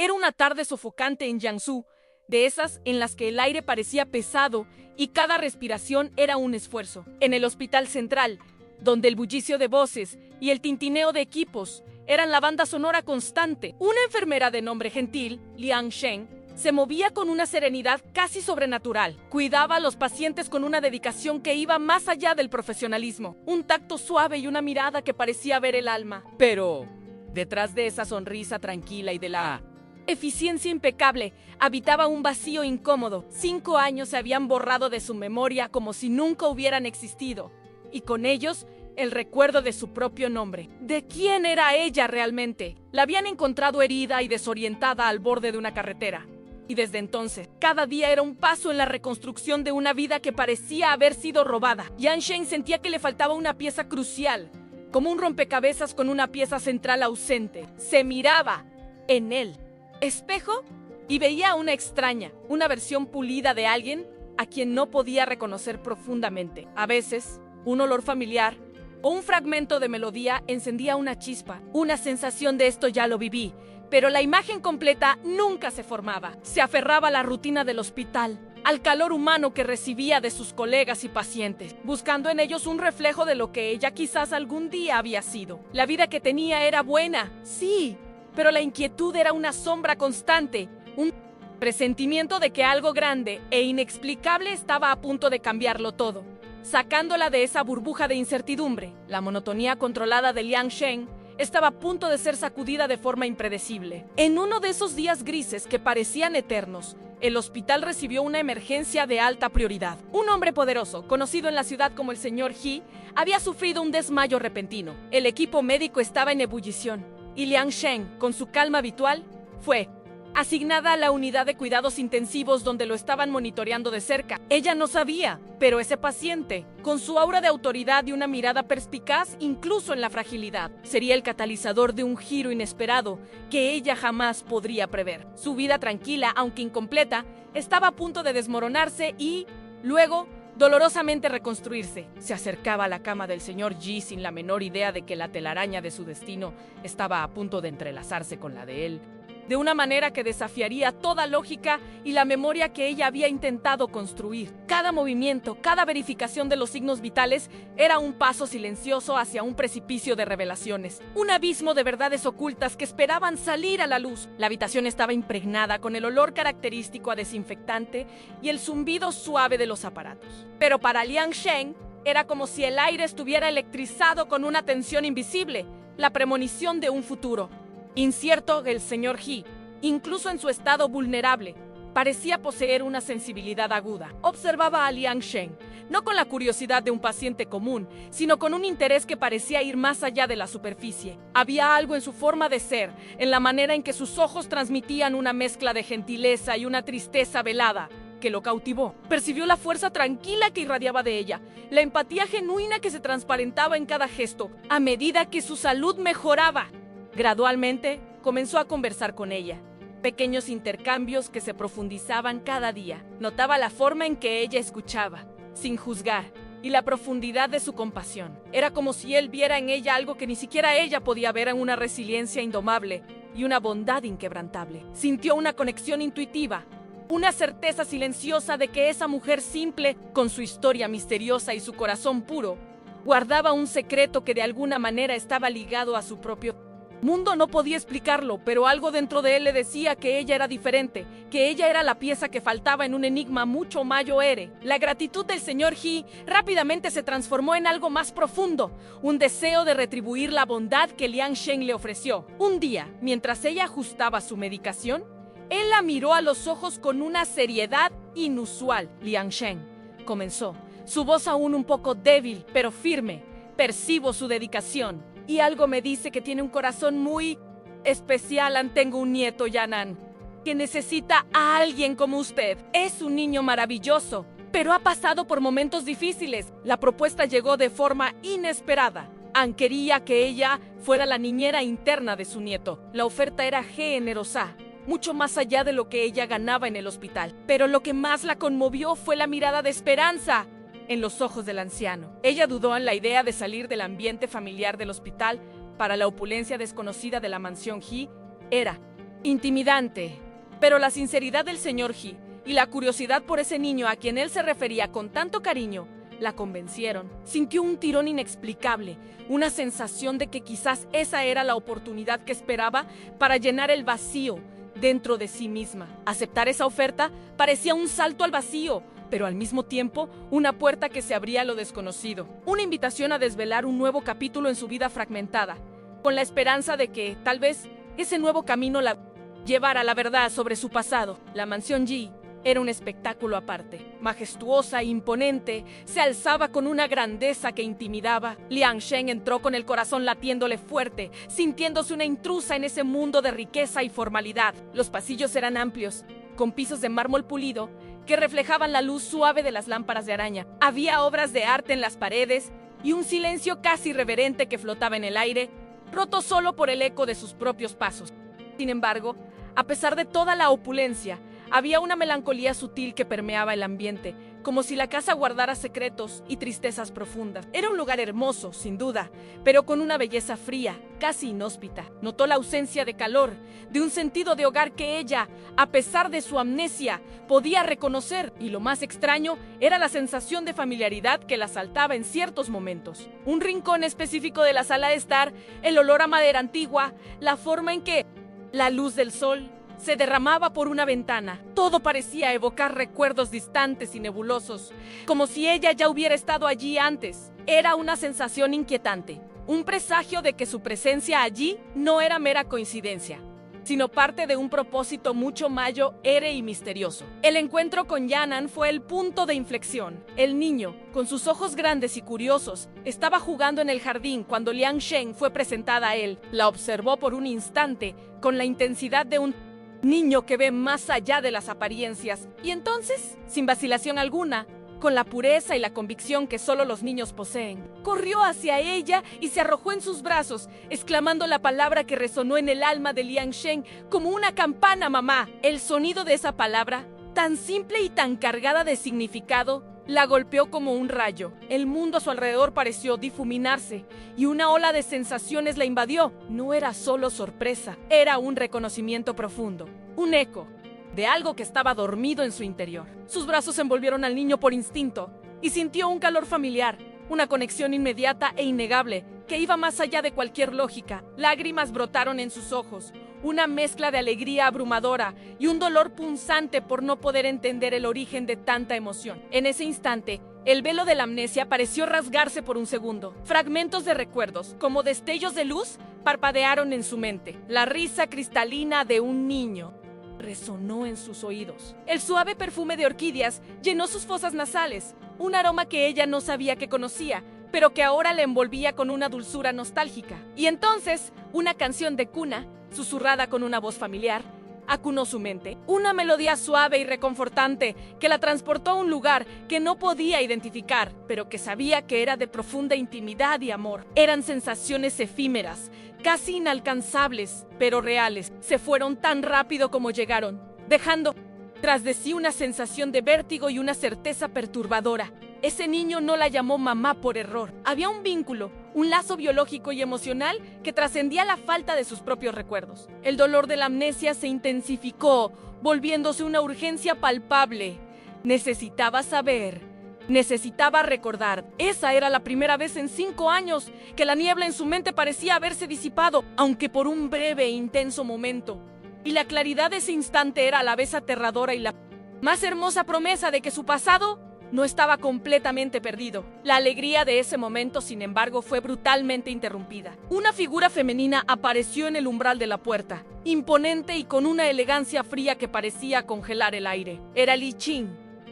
Era una tarde sofocante en Jiangsu, de esas en las que el aire parecía pesado y cada respiración era un esfuerzo. En el hospital central, donde el bullicio de voces y el tintineo de equipos eran la banda sonora constante, una enfermera de nombre gentil, Liang Sheng, se movía con una serenidad casi sobrenatural. Cuidaba a los pacientes con una dedicación que iba más allá del profesionalismo, un tacto suave y una mirada que parecía ver el alma. Pero detrás de esa sonrisa tranquila y de la eficiencia impecable, habitaba un vacío incómodo. 5 años se habían borrado de su memoria como si nunca hubieran existido, y con ellos el recuerdo de su propio nombre. ¿De quién era ella realmente? La habían encontrado herida y desorientada al borde de una carretera. Y desde entonces, cada día era un paso en la reconstrucción de una vida que parecía haber sido robada. Yang Sheng sentía que le faltaba una pieza crucial, como un rompecabezas con una pieza central ausente. Se miraba en el espejo y veía a una extraña, una versión pulida de alguien a quien no podía reconocer profundamente. A veces, un olor familiar o un fragmento de melodía encendía una chispa, una sensación de esto ya lo viví. Pero la imagen completa nunca se formaba. Se aferraba a la rutina del hospital, al calor humano que recibía de sus colegas y pacientes, buscando en ellos un reflejo de lo que ella quizás algún día había sido. La vida que tenía era buena, sí, pero la inquietud era una sombra constante, un presentimiento de que algo grande e inexplicable estaba a punto de cambiarlo todo, sacándola de esa burbuja de incertidumbre. La monotonía controlada de Liang Sheng estaba a punto de ser sacudida de forma impredecible. En uno de esos días grises que parecían eternos, el hospital recibió una emergencia de alta prioridad. Un hombre poderoso, conocido en la ciudad como el señor He, había sufrido un desmayo repentino. El equipo médico estaba en ebullición, y Liang Sheng, con su calma habitual, fue asignada a la unidad de cuidados intensivos donde lo estaban monitoreando de cerca. Ella no sabía, pero ese paciente, con su aura de autoridad y una mirada perspicaz incluso en la fragilidad, sería el catalizador de un giro inesperado que ella jamás podría prever. Su vida tranquila, aunque incompleta, estaba a punto de desmoronarse y, luego, dolorosamente reconstruirse. Se acercaba a la cama del señor Yi sin la menor idea de que la telaraña de su destino estaba a punto de entrelazarse con la de él, de una manera que desafiaría toda lógica y la memoria que ella había intentado construir. Cada movimiento, cada verificación de los signos vitales era un paso silencioso hacia un precipicio de revelaciones, un abismo de verdades ocultas que esperaban salir a la luz. La habitación estaba impregnada con el olor característico a desinfectante y el zumbido suave de los aparatos. Pero para Liang Sheng era como si el aire estuviera electrizado con una tensión invisible, la premonición de un futuro incierto. El señor He, incluso en su estado vulnerable, parecía poseer una sensibilidad aguda. Observaba a Liang Sheng, no con la curiosidad de un paciente común, sino con un interés que parecía ir más allá de la superficie. Había algo en su forma de ser, en la manera en que sus ojos transmitían una mezcla de gentileza y una tristeza velada, que lo cautivó. Percibió la fuerza tranquila que irradiaba de ella, la empatía genuina que se transparentaba en cada gesto, a medida que su salud mejoraba. Gradualmente, comenzó a conversar con ella. Pequeños intercambios que se profundizaban cada día. Notaba la forma en que ella escuchaba, sin juzgar, y la profundidad de su compasión. Era como si él viera en ella algo que ni siquiera ella podía ver, en una resiliencia indomable y una bondad inquebrantable. Sintió una conexión intuitiva, una certeza silenciosa de que esa mujer simple, con su historia misteriosa y su corazón puro, guardaba un secreto que de alguna manera estaba ligado a su propio mundo. No podía explicarlo, pero algo dentro de él le decía que ella era diferente, que ella era la pieza que faltaba en un enigma mucho mayor. La gratitud del señor He rápidamente se transformó en algo más profundo, un deseo de retribuir la bondad que Liang Sheng le ofreció. Un día, mientras ella ajustaba su medicación, él la miró a los ojos con una seriedad inusual. Liang Sheng comenzó, su voz aún un poco débil, pero firme. Percibo su dedicación. Y algo me dice que tiene un corazón muy especial. Tengo un nieto, Yanan, que necesita a alguien como usted. Es un niño maravilloso, pero ha pasado por momentos difíciles. La propuesta llegó de forma inesperada. Ann quería que ella fuera la niñera interna de su nieto. La oferta era generosa, mucho más allá de lo que ella ganaba en el hospital. Pero lo que más la conmovió fue la mirada de esperanza en los ojos del anciano. Ella dudó en la idea de salir del ambiente familiar del hospital para la opulencia desconocida de la mansión He. Era intimidante. Pero la sinceridad del señor He y la curiosidad por ese niño a quien él se refería con tanto cariño la convencieron. Sintió un tirón inexplicable, una sensación de que quizás esa era la oportunidad que esperaba para llenar el vacío dentro de sí misma. Aceptar esa oferta parecía un salto al vacío, pero al mismo tiempo una puerta que se abría a lo desconocido. Una invitación a desvelar un nuevo capítulo en su vida fragmentada, con la esperanza de que, tal vez, ese nuevo camino la llevara a la verdad sobre su pasado. La mansión Yi era un espectáculo aparte. Majestuosa e imponente, se alzaba con una grandeza que intimidaba. Liang Sheng entró con el corazón latiéndole fuerte, sintiéndose una intrusa en ese mundo de riqueza y formalidad. Los pasillos eran amplios, con pisos de mármol pulido que reflejaban la luz suave de las lámparas de araña. Había obras de arte en las paredes y un silencio casi reverente que flotaba en el aire, roto solo por el eco de sus propios pasos. Sin embargo, a pesar de toda la opulencia, había una melancolía sutil que permeaba el ambiente, como si la casa guardara secretos y tristezas profundas. Era un lugar hermoso, sin duda, pero con una belleza fría, casi inhóspita. Notó la ausencia de calor, de un sentido de hogar que ella, a pesar de su amnesia, podía reconocer, y lo más extraño era la sensación de familiaridad que la asaltaba en ciertos momentos. Un rincón específico de la sala de estar, el olor a madera antigua, la forma en que la luz del sol se derramaba por una ventana. Todo parecía evocar recuerdos distantes y nebulosos, como si ella ya hubiera estado allí antes. Era una sensación inquietante, un presagio de que su presencia allí no era mera coincidencia, sino parte de un propósito mucho mayor y misterioso. El encuentro con Yan'an fue el punto de inflexión. El niño, con sus ojos grandes y curiosos, estaba jugando en el jardín cuando Liang Sheng fue presentada a él. La observó por un instante, con la intensidad de un niño que ve más allá de las apariencias, y entonces, sin vacilación alguna, con la pureza y la convicción que solo los niños poseen, corrió hacia ella y se arrojó en sus brazos, exclamando la palabra que resonó en el alma de Liang Sheng como una campana: mamá. El sonido de esa palabra, tan simple y tan cargada de significado, la golpeó como un rayo. El mundo a su alrededor pareció difuminarse y una ola de sensaciones la invadió. No era solo sorpresa, era un reconocimiento profundo, un eco de algo que estaba dormido en su interior. Sus brazos envolvieron al niño por instinto y sintió un calor familiar, una conexión inmediata e innegable que iba más allá de cualquier lógica. Lágrimas brotaron en sus ojos, una mezcla de alegría abrumadora y un dolor punzante por no poder entender el origen de tanta emoción. En ese instante, el velo de la amnesia pareció rasgarse por un segundo. Fragmentos de recuerdos, como destellos de luz, parpadearon en su mente. La risa cristalina de un niño resonó en sus oídos. El suave perfume de orquídeas llenó sus fosas nasales, un aroma que ella no sabía que conocía, pero que ahora le envolvía con una dulzura nostálgica. Y entonces, una canción de cuna, susurrada con una voz familiar, acunó su mente. Una melodía suave y reconfortante que la transportó a un lugar que no podía identificar, pero que sabía que era de profunda intimidad y amor. Eran sensaciones efímeras, casi inalcanzables, pero reales. Se fueron tan rápido como llegaron, dejando tras de sí una sensación de vértigo y una certeza perturbadora. Ese niño no la llamó mamá por error. Había un vínculo, un lazo biológico y emocional que trascendía la falta de sus propios recuerdos. El dolor de la amnesia se intensificó, volviéndose una urgencia palpable. Necesitaba saber, necesitaba recordar. Esa era la primera vez en 5 años que la niebla en su mente parecía haberse disipado, aunque por un breve e intenso momento. Y la claridad de ese instante era a la vez aterradora y la más hermosa promesa de que su pasado no estaba completamente perdido. La alegría de ese momento, sin embargo, fue brutalmente interrumpida. Una figura femenina apareció en el umbral de la puerta, imponente y con una elegancia fría que parecía congelar el aire. Era Li Qing,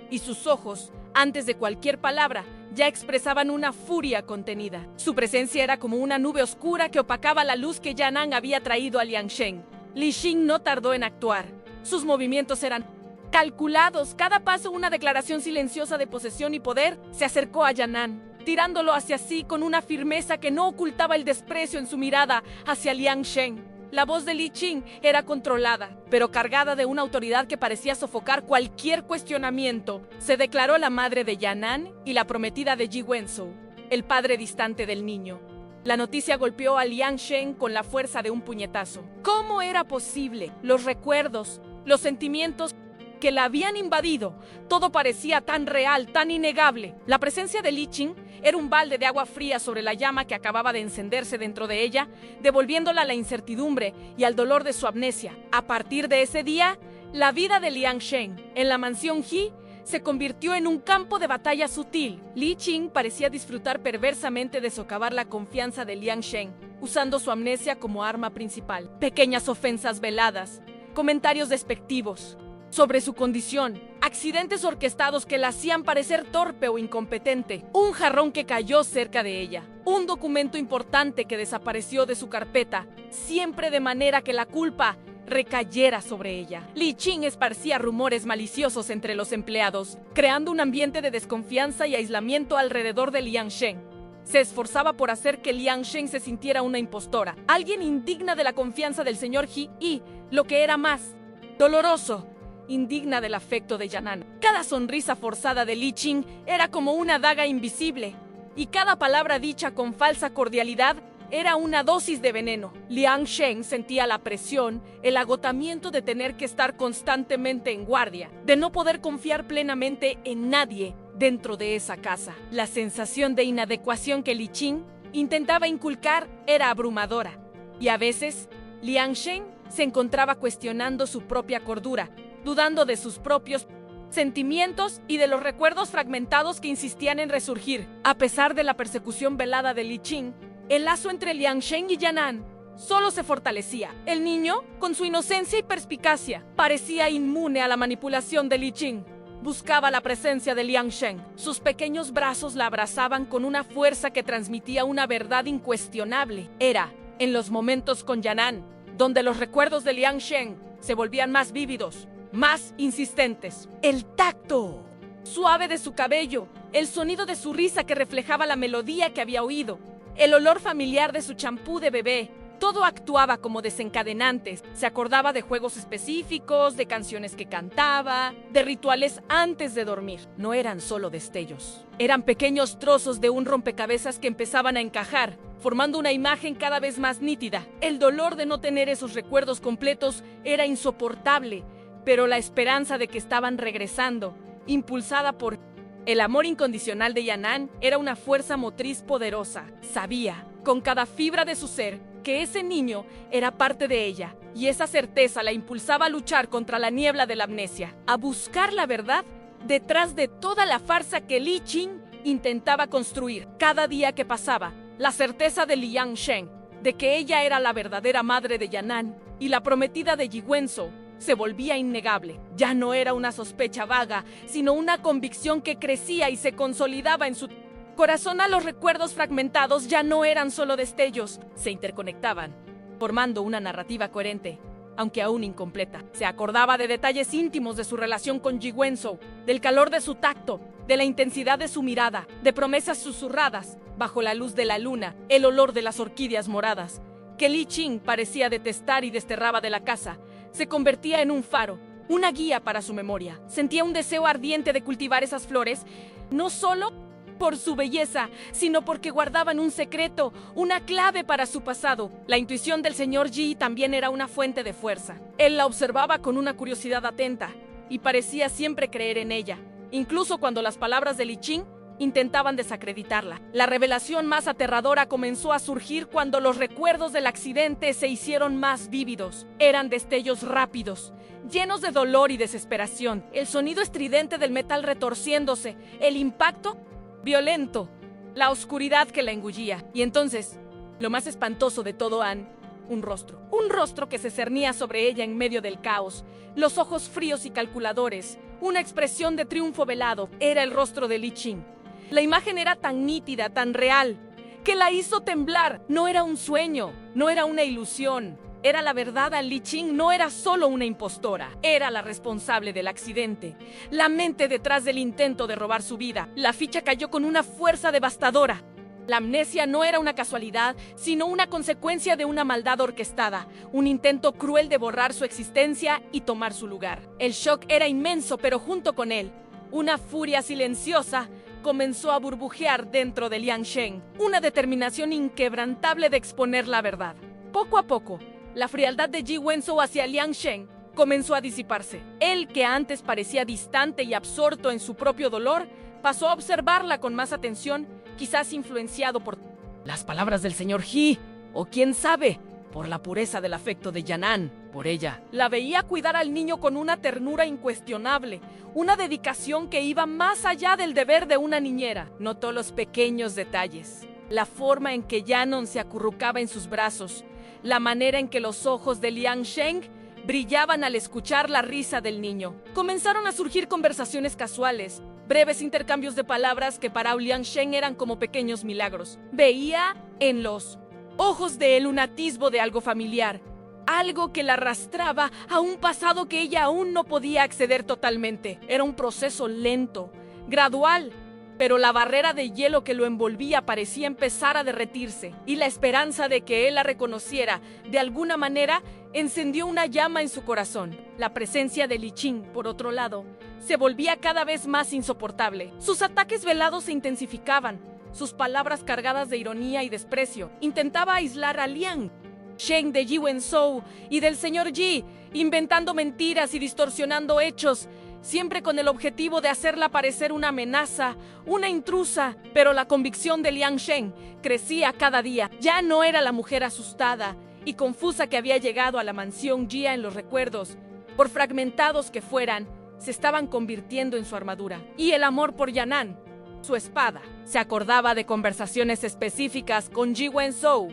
y sus ojos, antes de cualquier palabra, ya expresaban una furia contenida. Su presencia era como una nube oscura que opacaba la luz que Yan'an había traído a Liang Sheng. Li Qing no tardó en actuar. Sus movimientos eran calculados, cada paso una declaración silenciosa de posesión y poder. Se acercó a Yan'an, tirándolo hacia sí con una firmeza que no ocultaba el desprecio en su mirada hacia Liang Sheng. La voz de Li Qing era controlada, pero cargada de una autoridad que parecía sofocar cualquier cuestionamiento. Se declaró la madre de Yan'an y la prometida de Ji Wenzhou, el padre distante del niño. La noticia golpeó a Liang Shen con la fuerza de un puñetazo. ¿Cómo era posible? Los recuerdos, los sentimientos que la habían invadido, todo parecía tan real, tan innegable. La presencia de Li Qing era un balde de agua fría sobre la llama que acababa de encenderse dentro de ella, devolviéndola a la incertidumbre y al dolor de su amnesia. A partir de ese día, la vida de Liang Shen en la mansión He se convirtió en un campo de batalla sutil. Li Qing parecía disfrutar perversamente de socavar la confianza de Liang Shen, usando su amnesia como arma principal. Pequeñas ofensas veladas, comentarios despectivos sobre su condición, accidentes orquestados que la hacían parecer torpe o incompetente, un jarrón que cayó cerca de ella, un documento importante que desapareció de su carpeta, siempre de manera que la culpa recayera sobre ella. Li Qing esparcía rumores maliciosos entre los empleados, creando un ambiente de desconfianza y aislamiento alrededor de Liang Shen. Se esforzaba por hacer que Liang Shen se sintiera una impostora, alguien indigna de la confianza del señor He y, lo que era más doloroso, indigna del afecto de Yan'an. Cada sonrisa forzada de Li Qing era como una daga invisible, y cada palabra dicha con falsa cordialidad era una dosis de veneno. Liang Shen sentía la presión, el agotamiento de tener que estar constantemente en guardia, de no poder confiar plenamente en nadie dentro de esa casa. La sensación de inadecuación que Li Qing intentaba inculcar era abrumadora, y a veces Liang Shen se encontraba cuestionando su propia cordura, dudando de sus propios sentimientos y de los recuerdos fragmentados que insistían en resurgir. A pesar de la persecución velada de Li Qing, el lazo entre Liang Shen y Yan'an solo se fortalecía. El niño, con su inocencia y perspicacia, parecía inmune a la manipulación de Li Qing. Buscaba la presencia de Liang Shen. Sus pequeños brazos la abrazaban con una fuerza que transmitía una verdad incuestionable. Era, en los momentos con Yan'an, donde los recuerdos de Liang Shen se volvían más vívidos, más insistentes. El tacto suave de su cabello, el sonido de su risa que reflejaba la melodía que había oído, el olor familiar de su champú de bebé, todo actuaba como desencadenantes. Se acordaba de juegos específicos, de canciones que cantaba, de rituales antes de dormir. No eran solo destellos, eran pequeños trozos de un rompecabezas que empezaban a encajar, formando una imagen cada vez más nítida. El dolor de no tener esos recuerdos completos era insoportable, pero la esperanza de que estaban regresando, impulsada por el amor incondicional de Yan'an, era una fuerza motriz poderosa. Sabía, con cada fibra de su ser, que ese niño era parte de ella, y esa certeza la impulsaba a luchar contra la niebla de la amnesia, a buscar la verdad detrás de toda la farsa que Li Qing intentaba construir. Cada día que pasaba, la certeza de Liang Shen, de que ella era la verdadera madre de Yan'an y la prometida de Yi Wenzhou, se volvía innegable. Ya no era una sospecha vaga, sino una convicción que crecía y se consolidaba en su corazón. A los recuerdos fragmentados ya no eran solo destellos, se interconectaban, formando una narrativa coherente, aunque aún incompleta. Se acordaba de detalles íntimos de su relación con Yi Wenzhou, del calor de su tacto, de la intensidad de su mirada, de promesas susurradas bajo la luz de la luna, el olor de las orquídeas moradas, que Li Qing parecía detestar y desterraba de la casa. Se convertía en un faro, una guía para su memoria. Sentía un deseo ardiente de cultivar esas flores, no solo por su belleza, sino porque guardaban un secreto, una clave para su pasado. La intuición del señor Yi también era una fuente de fuerza. Él la observaba con una curiosidad atenta y parecía siempre creer en ella, incluso cuando las palabras de Li Qing intentaban desacreditarla. La revelación más aterradora comenzó a surgir cuando los recuerdos del accidente se hicieron más vívidos. Eran destellos rápidos, llenos de dolor y desesperación. El sonido estridente del metal retorciéndose, el impacto violento, la oscuridad que la engullía. Y entonces, lo más espantoso de todo, un rostro que se cernía sobre ella en medio del caos, los ojos fríos y calculadores, una expresión de triunfo velado. Era el rostro de Li Qing. La imagen era tan nítida, tan real, que la hizo temblar. No era un sueño, no era una ilusión. Era la verdad. Li Qing no era solo una impostora, era la responsable del accidente, la mente detrás del intento de robar su vida. La ficha cayó con una fuerza devastadora. La amnesia no era una casualidad, sino una consecuencia de una maldad orquestada, un intento cruel de borrar su existencia y tomar su lugar. El shock era inmenso, pero junto con él, una furia silenciosa comenzó a burbujear dentro de Liang Shen, una determinación inquebrantable de exponer la verdad. Poco a poco, la frialdad de Ji Wenzhou hacia Liang Shen comenzó a disiparse. Él, que antes parecía distante y absorto en su propio dolor, pasó a observarla con más atención, quizás influenciado por las palabras del señor He, o quién sabe, por la pureza del afecto de Yan'an por ella. La veía cuidar al niño con una ternura incuestionable, una dedicación que iba más allá del deber de una niñera. Notó los pequeños detalles, la forma en que Yanon se acurrucaba en sus brazos, la manera en que los ojos de Liang Shen brillaban al escuchar la risa del niño. Comenzaron a surgir conversaciones casuales, breves intercambios de palabras que para Liang Shen eran como pequeños milagros. Veía en los ojos de él un atisbo de algo familiar, algo que la arrastraba a un pasado que ella aún no podía acceder totalmente. Era un proceso lento, gradual, pero la barrera de hielo que lo envolvía parecía empezar a derretirse, y la esperanza de que él la reconociera de alguna manera encendió una llama en su corazón. La presencia de Li Qing, por otro lado, se volvía cada vez más insoportable. Sus ataques velados se intensificaban, sus palabras cargadas de ironía y desprecio. Intentaba aislar a Liang Shen de Ji Wenzhou y del señor Ji, inventando mentiras y distorsionando hechos, siempre con el objetivo de hacerla parecer una amenaza, una intrusa. Pero la convicción de Liang Shen crecía cada día. Ya no era la mujer asustada y confusa que había llegado a la mansión Jia en los recuerdos. Por fragmentados que fueran, se estaban convirtiendo en su armadura. Y el amor por Yan'an, su espada. Se acordaba de conversaciones específicas con Ji Wenzhou,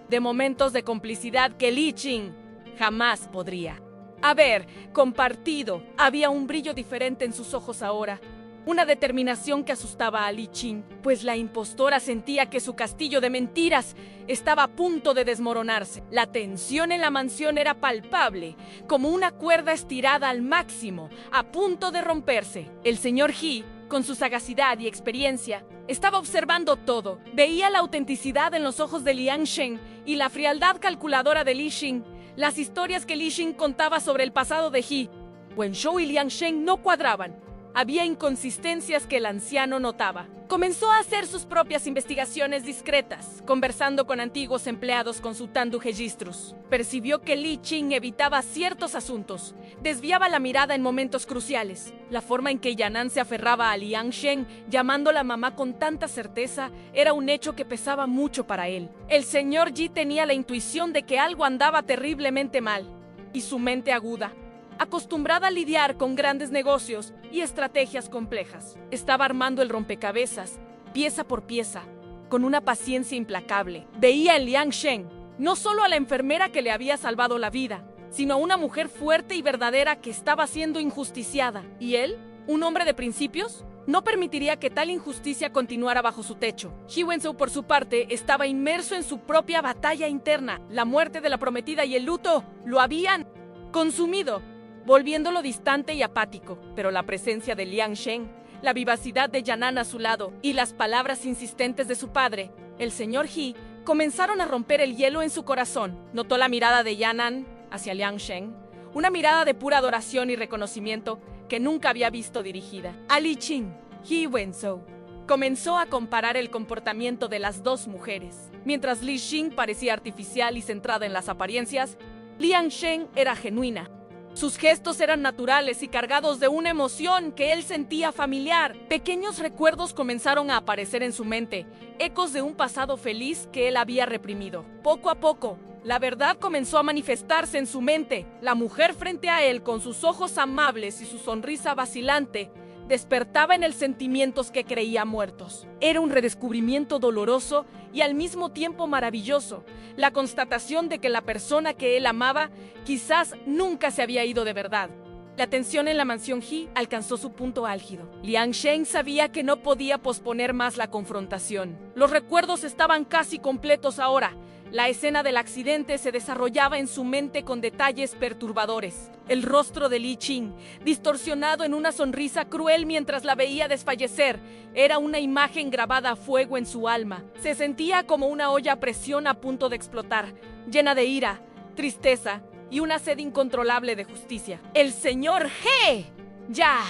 de momentos de complicidad que Li Qing jamás podría haber compartido. Había un brillo diferente en sus ojos ahora, una determinación que asustaba a Li Qing, pues la impostora sentía que su castillo de mentiras estaba a punto de desmoronarse. La tensión en la mansión era palpable, como una cuerda estirada al máximo, a punto de romperse. El señor He, con su sagacidad y experiencia, estaba observando todo. Veía la autenticidad en los ojos de Liang Shen y la frialdad calculadora de Li Qing. Las historias que Li Qing contaba sobre el pasado de He Wenzhou y Liang Shen no cuadraban. Había inconsistencias que el anciano notaba. Comenzó a hacer sus propias investigaciones discretas, conversando con antiguos empleados consultando registros. Percibió que Li Qing evitaba ciertos asuntos, desviaba la mirada en momentos cruciales. La forma en que Yan'an se aferraba a Liang Shen, llamándola mamá con tanta certeza, era un hecho que pesaba mucho para él. El señor Ji tenía la intuición de que algo andaba terriblemente mal, y su mente aguda, acostumbrada a lidiar con grandes negocios y estrategias complejas, estaba armando el rompecabezas, pieza por pieza, con una paciencia implacable. Veía en Liang Shen no solo a la enfermera que le había salvado la vida, sino a una mujer fuerte y verdadera que estaba siendo injusticiada. ¿Y él? ¿Un hombre de principios? No permitiría que tal injusticia continuara bajo su techo. Ji Wenzhou, por su parte, estaba inmerso en su propia batalla interna. La muerte de la prometida y el luto lo habían consumido, volviéndolo distante y apático. Pero la presencia de Liang Shen, la vivacidad de Yan'an a su lado y las palabras insistentes de su padre, el señor He, comenzaron a romper el hielo en su corazón. Notó la mirada de Yan'an hacia Liang Shen, una mirada de pura adoración y reconocimiento que nunca había visto dirigida a Li Qing. Ji Wenzhou comenzó a comparar el comportamiento de las dos mujeres. Mientras Li Qing parecía artificial y centrada en las apariencias, Liang Shen era genuina. Sus gestos eran naturales y cargados de una emoción que él sentía familiar. Pequeños recuerdos comenzaron a aparecer en su mente, ecos de un pasado feliz que él había reprimido. Poco a poco, la verdad comenzó a manifestarse en su mente. La mujer frente a él, con sus ojos amables y su sonrisa vacilante, despertaba en él sentimientos que creía muertos. Era un redescubrimiento doloroso y al mismo tiempo maravilloso, la constatación de que la persona que él amaba quizás nunca se había ido de verdad. La tensión en la mansión He alcanzó su punto álgido. Liang Shen sabía que no podía posponer más la confrontación. Los recuerdos estaban casi completos ahora. La escena del accidente se desarrollaba en su mente con detalles perturbadores. El rostro de Li Qing, distorsionado en una sonrisa cruel mientras la veía desfallecer, era una imagen grabada a fuego en su alma. Se sentía como una olla a presión a punto de explotar, llena de ira, tristeza y una sed incontrolable de justicia. El señor He ya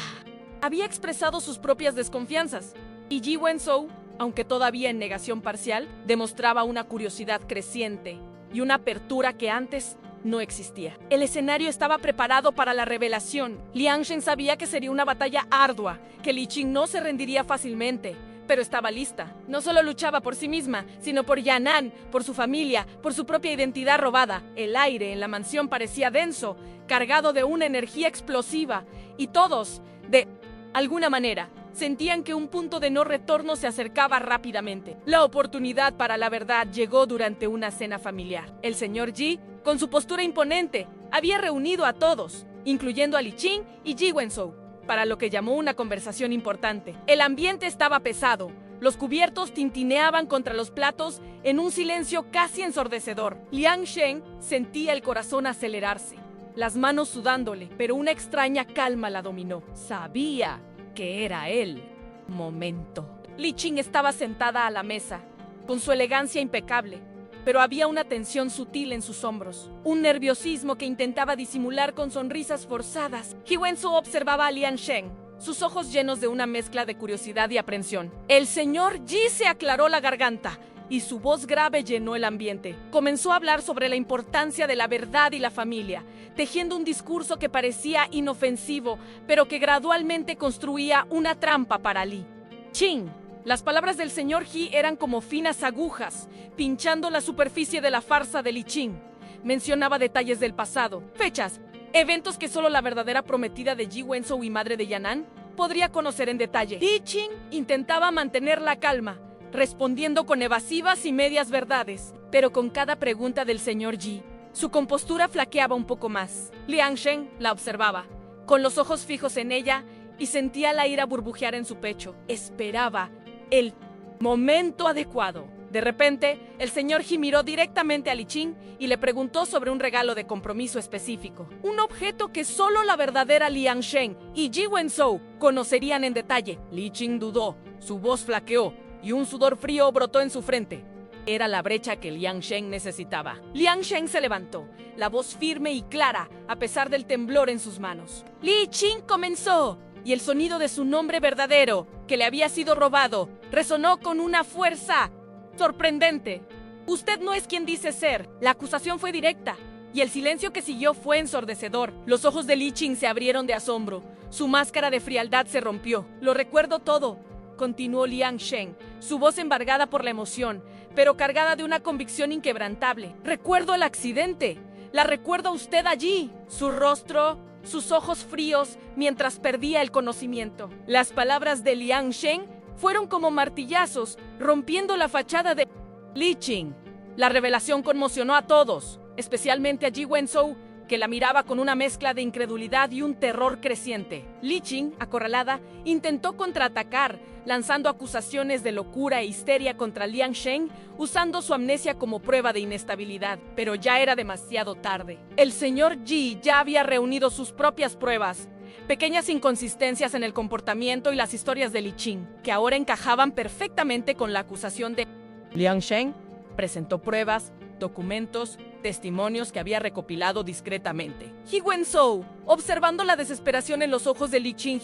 había expresado sus propias desconfianzas. Y Ji Wenzhou, aunque todavía en negación parcial, demostraba una curiosidad creciente y una apertura que antes no existía. El escenario estaba preparado para la revelación. Liang Shen sabía que sería una batalla ardua, que Li Qing no se rendiría fácilmente, pero estaba lista. No solo luchaba por sí misma, sino por Yan'an, por su familia, por su propia identidad robada. El aire en la mansión parecía denso, cargado de una energía explosiva, y todos, de alguna manera, sentían que un punto de no retorno se acercaba rápidamente. La oportunidad para la verdad llegó durante una cena familiar. El señor Ji, con su postura imponente, había reunido a todos, incluyendo a Li Qing y Ji Wenzhou, para lo que llamó una conversación importante. El ambiente estaba pesado. Los cubiertos tintineaban contra los platos en un silencio casi ensordecedor. Liang Shen sentía el corazón acelerarse, las manos sudándole, pero una extraña calma la dominó. Sabía que era el momento. Li Qing estaba sentada a la mesa, con su elegancia impecable, pero había una tensión sutil en sus hombros, un nerviosismo que intentaba disimular con sonrisas forzadas. Ji Wenzhou observaba a Liang Shen, sus ojos llenos de una mezcla de curiosidad y aprensión. El señor Ji se aclaró la garganta y su voz grave llenó el ambiente. Comenzó a hablar sobre la importancia de la verdad y la familia, tejiendo un discurso que parecía inofensivo, pero que gradualmente construía una trampa para Li Qing. Las palabras del señor Ji eran como finas agujas, pinchando la superficie de la farsa de Li Qing. Mencionaba detalles del pasado, fechas, eventos que solo la verdadera prometida de Ji Wenzhou y madre de Yan'an podría conocer en detalle. Li Qing intentaba mantener la calma, respondiendo con evasivas y medias verdades, pero con cada pregunta del señor Ji, su compostura flaqueaba un poco más. Liang Shen la observaba, con los ojos fijos en ella, y sentía la ira burbujear en su pecho. Esperaba el momento adecuado. De repente, el señor Ji miró directamente a Li Qing y le preguntó sobre un regalo de compromiso específico. Un objeto que solo la verdadera Liang Shen y Ji Wenzhou conocerían en detalle. Li Qing dudó, su voz flaqueó y un sudor frío brotó en su frente. Era la brecha que Liang Shen necesitaba. Liang Shen se levantó, la voz firme y clara, a pesar del temblor en sus manos. Li Qing comenzó, y el sonido de su nombre verdadero, que le había sido robado, resonó con una fuerza sorprendente. Usted no es quien dice ser. La acusación fue directa, y el silencio que siguió fue ensordecedor. Los ojos de Li Qing se abrieron de asombro. Su máscara de frialdad se rompió. Lo recuerdo todo, continuó Liang Shen, su voz embargada por la emoción, pero cargada de una convicción inquebrantable. Recuerdo el accidente. La recuerdo a usted allí. Su rostro, sus ojos fríos, mientras perdía el conocimiento. Las palabras de Liang Shen fueron como martillazos, rompiendo la fachada de Li Qing. La revelación conmocionó a todos, especialmente a Ji Wenzhou, que la miraba con una mezcla de incredulidad y un terror creciente. Li Qing, acorralada, intentó contraatacar, lanzando acusaciones de locura e histeria contra Liang Shen, usando su amnesia como prueba de inestabilidad, pero ya era demasiado tarde. El señor Ji ya había reunido sus propias pruebas, pequeñas inconsistencias en el comportamiento y las historias de Li Qing, que ahora encajaban perfectamente con la acusación de Liang Shen. Presentó pruebas, documentos, testimonios que había recopilado discretamente. Ji Wenzhou, observando la desesperación en los ojos de Li Qing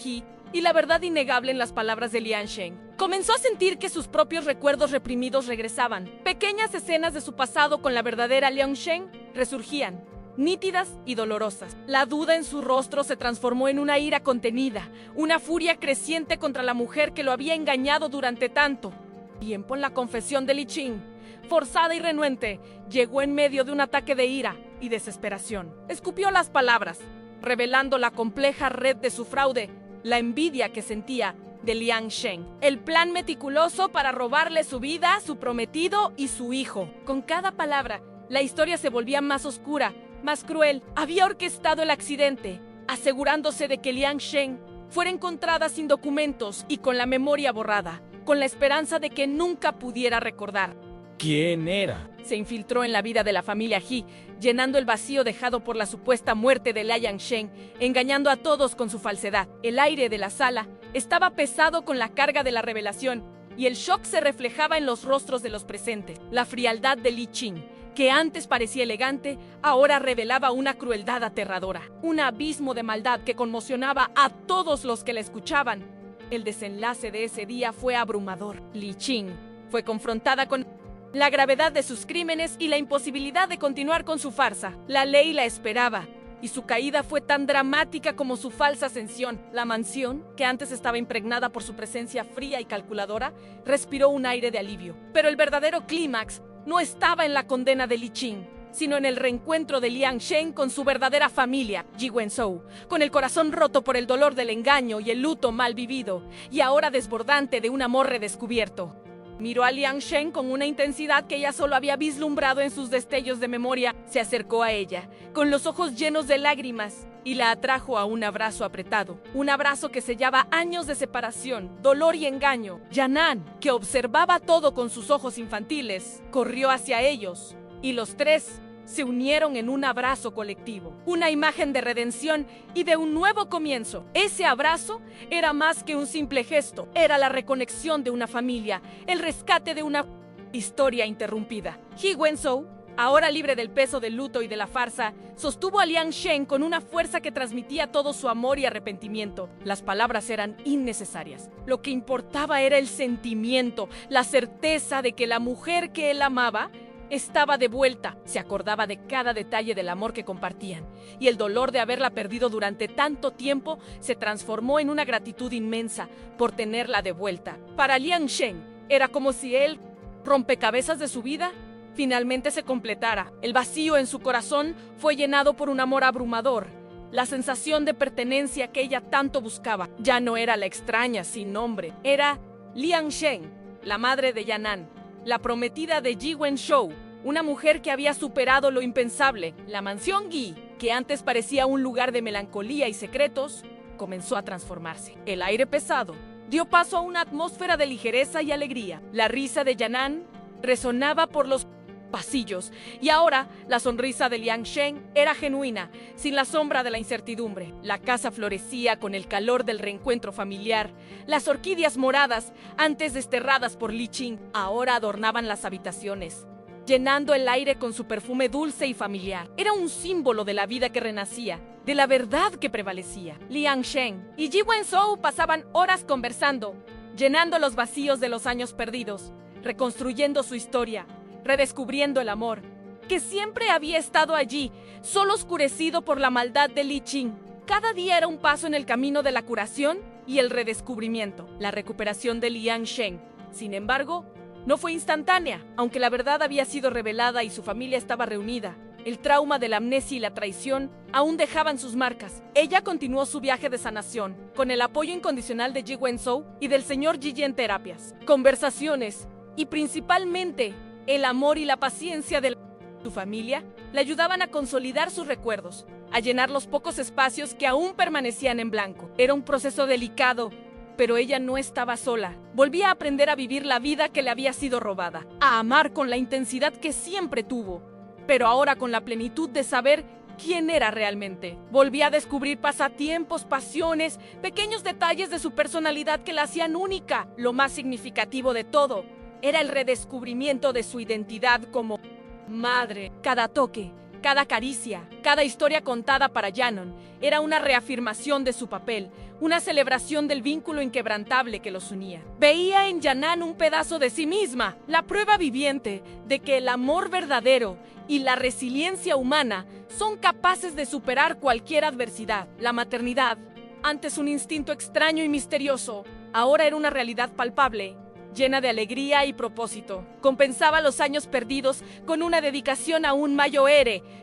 y la verdad innegable en las palabras de Liang Shen, comenzó a sentir que sus propios recuerdos reprimidos regresaban. Pequeñas escenas de su pasado con la verdadera Liang Shen resurgían, nítidas y dolorosas. La duda en su rostro se transformó en una ira contenida, una furia creciente contra la mujer que lo había engañado durante tanto tiempo. En la confesión de Li Qing, forzada y renuente, llegó en medio de un ataque de ira y desesperación. Escupió las palabras, revelando la compleja red de su fraude, la envidia que sentía de Liang Shen, el plan meticuloso para robarle su vida, su prometido y su hijo. Con cada palabra, la historia se volvía más oscura, más cruel. Había orquestado el accidente, asegurándose de que Liang Shen fuera encontrada sin documentos y con la memoria borrada, con la esperanza de que nunca pudiera recordar ¿quién era? Se infiltró en la vida de la familia Ji, llenando el vacío dejado por la supuesta muerte de Liang Shen, engañando a todos con su falsedad. El aire de la sala estaba pesado con la carga de la revelación, y el shock se reflejaba en los rostros de los presentes. La frialdad de Li Qing, que antes parecía elegante, ahora revelaba una crueldad aterradora, un abismo de maldad que conmocionaba a todos los que la escuchaban. El desenlace de ese día fue abrumador. Li Qing fue confrontada con la gravedad de sus crímenes y la imposibilidad de continuar con su farsa. La ley la esperaba, y su caída fue tan dramática como su falsa ascensión. La mansión, que antes estaba impregnada por su presencia fría y calculadora, respiró un aire de alivio. Pero el verdadero clímax no estaba en la condena de Li Qing, sino en el reencuentro de Liang Shen con su verdadera familia, Ji Wenzhou, con el corazón roto por el dolor del engaño y el luto mal vivido, y ahora desbordante de un amor redescubierto. Miró a Liang Shen con una intensidad que ella solo había vislumbrado en sus destellos de memoria. Se acercó a ella, con los ojos llenos de lágrimas, y la atrajo a un abrazo apretado. Un abrazo que sellaba años de separación, dolor y engaño. Yan'an, que observaba todo con sus ojos infantiles, corrió hacia ellos, y los tres se unieron en un abrazo colectivo, una imagen de redención y de un nuevo comienzo. Ese abrazo era más que un simple gesto, era la reconexión de una familia, el rescate de una historia interrumpida. Ji Wenzhou, ahora libre del peso del luto y de la farsa, sostuvo a Liang Shen con una fuerza que transmitía todo su amor y arrepentimiento. Las palabras eran innecesarias. Lo que importaba era el sentimiento, la certeza de que la mujer que él amaba estaba de vuelta. Se acordaba de cada detalle del amor que compartían, y el dolor de haberla perdido durante tanto tiempo se transformó en una gratitud inmensa por tenerla de vuelta. Para Liang Shen era como si el rompecabezas de su vida finalmente se completara. El vacío en su corazón fue llenado por un amor abrumador. La sensación de pertenencia que ella tanto buscaba ya no era la extraña sin nombre, era Liang Shen, la madre de Yan'an, la prometida de Ji Wenzhou, una mujer que había superado lo impensable. La mansión Yi, que antes parecía un lugar de melancolía y secretos, comenzó a transformarse. El aire pesado dio paso a una atmósfera de ligereza y alegría. La risa de Yan'an resonaba por los pasillos, y ahora la sonrisa de Liang Shen era genuina, sin la sombra de la incertidumbre. La casa florecía con el calor del reencuentro familiar. Las orquídeas moradas, antes desterradas por Li Qing, ahora adornaban las habitaciones, llenando el aire con su perfume dulce y familiar. Era un símbolo de la vida que renacía, de la verdad que prevalecía. Liang Shen y Ji Wenzhou pasaban horas conversando, llenando los vacíos de los años perdidos, reconstruyendo su historia, redescubriendo el amor, que siempre había estado allí, solo oscurecido por la maldad de Li Qing. Cada día era un paso en el camino de la curación y el redescubrimiento. La recuperación de Liang Shen, sin embargo, no fue instantánea. Aunque la verdad había sido revelada y su familia estaba reunida, el trauma de la amnesia y la traición aún dejaban sus marcas. Ella continuó su viaje de sanación, con el apoyo incondicional de Ji Wenzhou y del señor Yi en terapias, conversaciones y principalmente el amor y la paciencia de su familia le ayudaban a consolidar sus recuerdos, a llenar los pocos espacios que aún permanecían en blanco. Era un proceso delicado, pero ella no estaba sola. Volvía a aprender a vivir la vida que le había sido robada, a amar con la intensidad que siempre tuvo, pero ahora con la plenitud de saber quién era realmente. Volvía a descubrir pasatiempos, pasiones, pequeños detalles de su personalidad que la hacían única. Lo más significativo de todo era el redescubrimiento de su identidad como madre. Cada toque, cada caricia, cada historia contada para Yan'an era una reafirmación de su papel, una celebración del vínculo inquebrantable que los unía. Veía en Yan'an un pedazo de sí misma, la prueba viviente de que el amor verdadero y la resiliencia humana son capaces de superar cualquier adversidad. La maternidad, antes un instinto extraño y misterioso, ahora era una realidad palpable, llena de alegría y propósito. Compensaba los años perdidos con una dedicación aún mayor,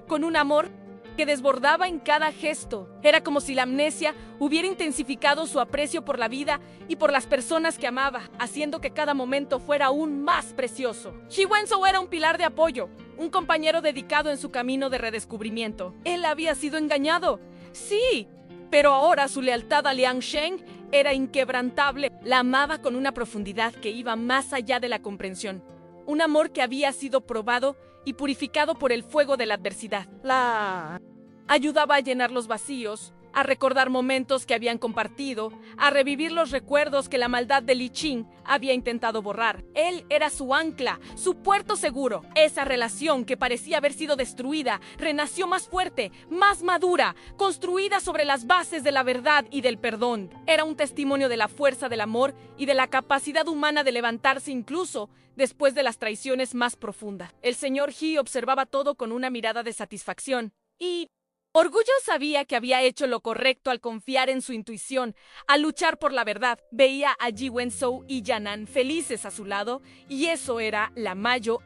con un amor que desbordaba en cada gesto. Era como si la amnesia hubiera intensificado su aprecio por la vida y por las personas que amaba, haciendo que cada momento fuera aún más precioso. Ji Wenzhou era un pilar de apoyo, un compañero dedicado en su camino de redescubrimiento. Él había sido engañado, sí, pero ahora su lealtad a Liang Shen era inquebrantable. La amaba con una profundidad que iba más allá de la comprensión. Un amor que había sido probado y purificado por el fuego de la adversidad. La ayudaba a llenar los vacíos, a recordar momentos que habían compartido, a revivir los recuerdos que la maldad de Li Qing había intentado borrar. Él era su ancla, su puerto seguro. Esa relación que parecía haber sido destruida, renació más fuerte, más madura, construida sobre las bases de la verdad y del perdón. Era un testimonio de la fuerza del amor y de la capacidad humana de levantarse incluso después de las traiciones más profundas. El señor He observaba todo con una mirada de satisfacción y orgullo. Sabía que había hecho lo correcto al confiar en su intuición, al luchar por la verdad. Veía a Ji Wenzhou y Yan'an felices a su lado, y eso era la mayor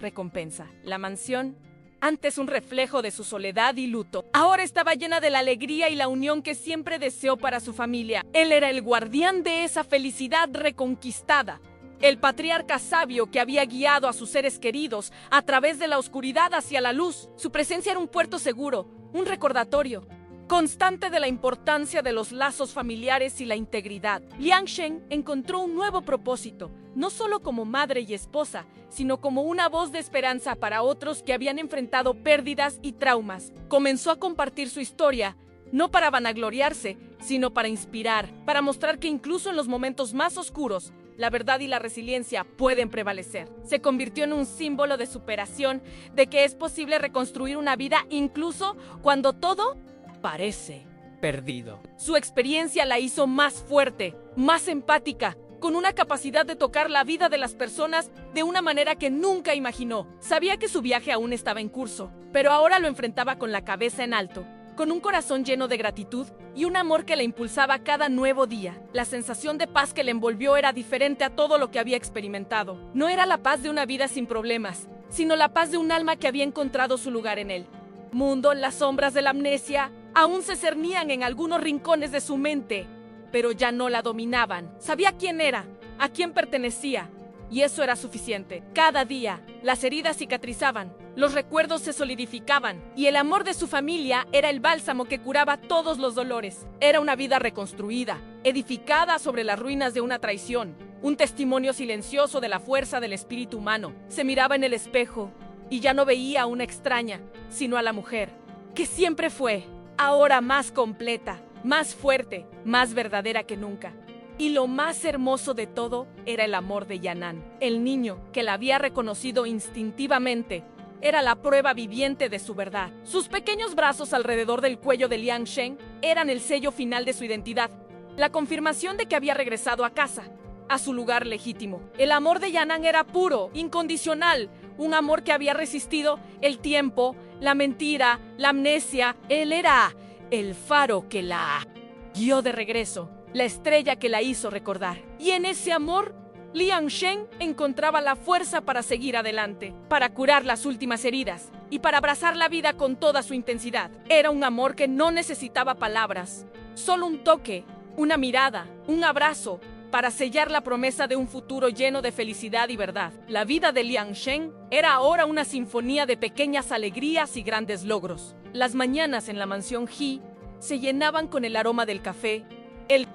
recompensa. La mansión, antes un reflejo de su soledad y luto, ahora estaba llena de la alegría y la unión que siempre deseó para su familia. Él era el guardián de esa felicidad reconquistada. El patriarca sabio que había guiado a sus seres queridos a través de la oscuridad hacia la luz. Su presencia era un puerto seguro, un recordatorio constante de la importancia de los lazos familiares y la integridad. Liang Shen encontró un nuevo propósito, no solo como madre y esposa, sino como una voz de esperanza para otros que habían enfrentado pérdidas y traumas. Comenzó a compartir su historia, no para vanagloriarse, sino para inspirar, para mostrar que incluso en los momentos más oscuros, la verdad y la resiliencia pueden prevalecer. Se convirtió en un símbolo de superación, de que es posible reconstruir una vida incluso cuando todo parece perdido. Su experiencia la hizo más fuerte, más empática, con una capacidad de tocar la vida de las personas de una manera que nunca imaginó. Sabía que su viaje aún estaba en curso, pero ahora lo enfrentaba con la cabeza en alto, con un corazón lleno de gratitud y un amor que le impulsaba cada nuevo día. La sensación de paz que le envolvió era diferente a todo lo que había experimentado. No era la paz de una vida sin problemas, sino la paz de un alma que había encontrado su lugar en él. Mundo, las sombras de la amnesia aún se cernían en algunos rincones de su mente, pero ya no la dominaban. Sabía quién era, a quién pertenecía, y eso era suficiente. Cada día, las heridas cicatrizaban, los recuerdos se solidificaban, y el amor de su familia era el bálsamo que curaba todos los dolores. Era una vida reconstruida, edificada sobre las ruinas de una traición, un testimonio silencioso de la fuerza del espíritu humano. Se miraba en el espejo, y ya no veía a una extraña, sino a la mujer, que siempre fue, ahora más completa, más fuerte, más verdadera que nunca. Y lo más hermoso de todo era el amor de Yan'an. El niño, que la había reconocido instintivamente, era la prueba viviente de su verdad. Sus pequeños brazos alrededor del cuello de Liang Shen eran el sello final de su identidad, la confirmación de que había regresado a casa, a su lugar legítimo. El amor de Yan'an era puro, incondicional, un amor que había resistido el tiempo, la mentira, la amnesia. Él era el faro que la guió de regreso, la estrella que la hizo recordar. Y en ese amor, Liang Shen encontraba la fuerza para seguir adelante, para curar las últimas heridas y para abrazar la vida con toda su intensidad. Era un amor que no necesitaba palabras, solo un toque, una mirada, un abrazo, para sellar la promesa de un futuro lleno de felicidad y verdad. La vida de Liang Shen era ahora una sinfonía de pequeñas alegrías y grandes logros. Las mañanas en la mansión He se llenaban con el aroma del café, el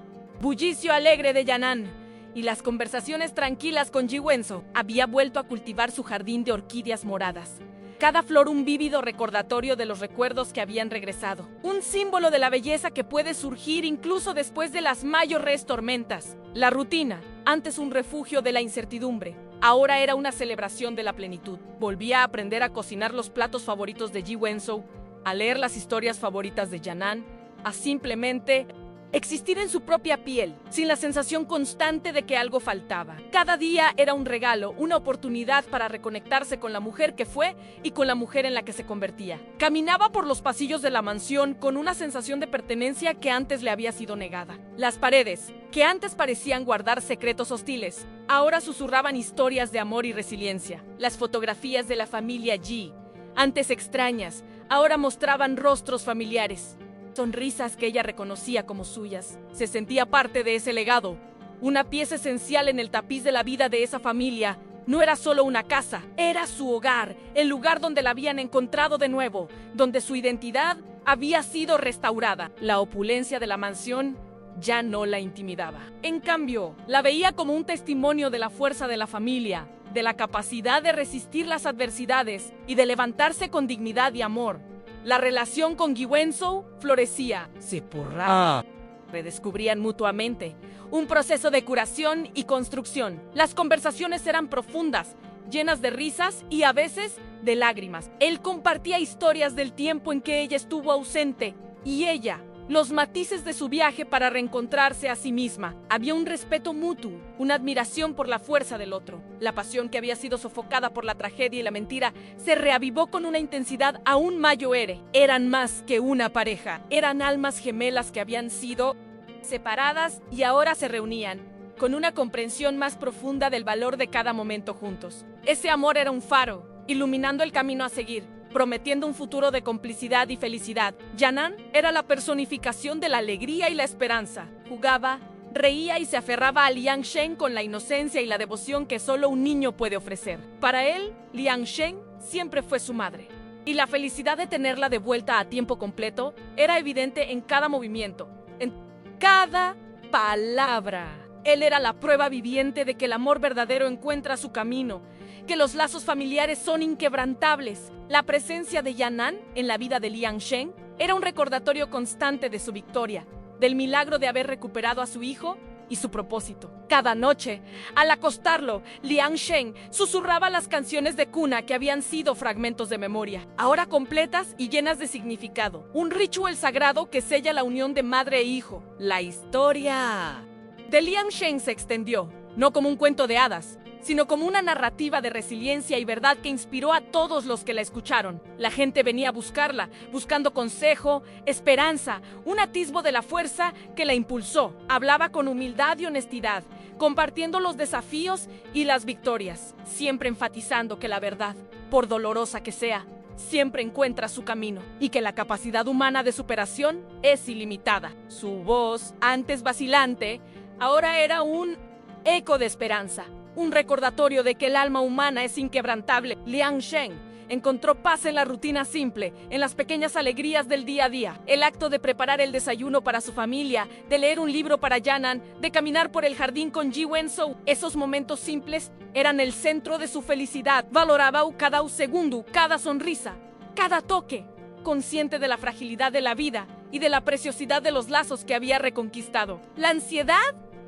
bullicio alegre de Yan'an y las conversaciones tranquilas con Ji Wenzhou. Había vuelto a cultivar su jardín de orquídeas moradas. Cada flor un vívido recordatorio de los recuerdos que habían regresado. Un símbolo de la belleza que puede surgir incluso después de las mayores tormentas. La rutina, antes un refugio de la incertidumbre, ahora era una celebración de la plenitud. Volvía a aprender a cocinar los platos favoritos de Ji Wenzhou, a leer las historias favoritas de Yan'an, a simplemente existir en su propia piel, sin la sensación constante de que algo faltaba. Cada día era un regalo, una oportunidad para reconectarse con la mujer que fue y con la mujer en la que se convertía. Caminaba por los pasillos de la mansión con una sensación de pertenencia que antes le había sido negada. Las paredes, que antes parecían guardar secretos hostiles, ahora susurraban historias de amor y resiliencia. Las fotografías de la familia Ji, antes extrañas, ahora mostraban rostros familiares. Sonrisas que ella reconocía como suyas. Se sentía parte de ese legado, una pieza esencial en el tapiz de la vida de esa familia. No era solo una casa, era su hogar, el lugar donde la habían encontrado de nuevo, donde su identidad había sido restaurada. La opulencia de la mansión ya no la intimidaba. En cambio, la veía como un testimonio de la fuerza de la familia, de la capacidad de resistir las adversidades y de levantarse con dignidad y amor. La relación con Gi Wenzhou florecía. Se porraba. Redescubrían mutuamente. Un proceso de curación y construcción. Las conversaciones eran profundas, llenas de risas y a veces de lágrimas. Él compartía historias del tiempo en que ella estuvo ausente y ella, los matices de su viaje para reencontrarse a sí misma. Había un respeto mutuo, una admiración por la fuerza del otro. La pasión que había sido sofocada por la tragedia y la mentira se reavivó con una intensidad aún mayor. Eran más que una pareja, eran almas gemelas que habían sido separadas y ahora se reunían, con una comprensión más profunda del valor de cada momento juntos. Ese amor era un faro, iluminando el camino a seguir, prometiendo un futuro de complicidad y felicidad. Yan'an era la personificación de la alegría y la esperanza. Jugaba, reía y se aferraba a Liang Shen con la inocencia y la devoción que solo un niño puede ofrecer. Para él, Liang Shen siempre fue su madre. Y la felicidad de tenerla de vuelta a tiempo completo era evidente en cada movimiento, en cada palabra. Él era la prueba viviente de que el amor verdadero encuentra su camino, que los lazos familiares son inquebrantables. La presencia de Yan'an en la vida de Liang Shen era un recordatorio constante de su victoria, del milagro de haber recuperado a su hijo y su propósito. Cada noche, al acostarlo, Liang Shen susurraba las canciones de cuna que habían sido fragmentos de memoria, ahora completas y llenas de significado. Un ritual sagrado que sella la unión de madre e hijo. La historia de Liang Shen se extendió, no como un cuento de hadas, sino como una narrativa de resiliencia y verdad que inspiró a todos los que la escucharon. La gente venía a buscarla, buscando consejo, esperanza, un atisbo de la fuerza que la impulsó. Hablaba con humildad y honestidad, compartiendo los desafíos y las victorias, siempre enfatizando que la verdad, por dolorosa que sea, siempre encuentra su camino y que la capacidad humana de superación es ilimitada. Su voz, antes vacilante, ahora era un eco de esperanza. Un recordatorio de que el alma humana es inquebrantable. Liang Shen encontró paz en la rutina simple, en las pequeñas alegrías del día a día. El acto de preparar el desayuno para su familia, de leer un libro para Yan'an, de caminar por el jardín con Gi Wenzhou. Esos momentos simples eran el centro de su felicidad. Valoraba cada segundo, cada sonrisa, cada toque, consciente de la fragilidad de la vida y de la preciosidad de los lazos que había reconquistado. La ansiedad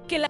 que la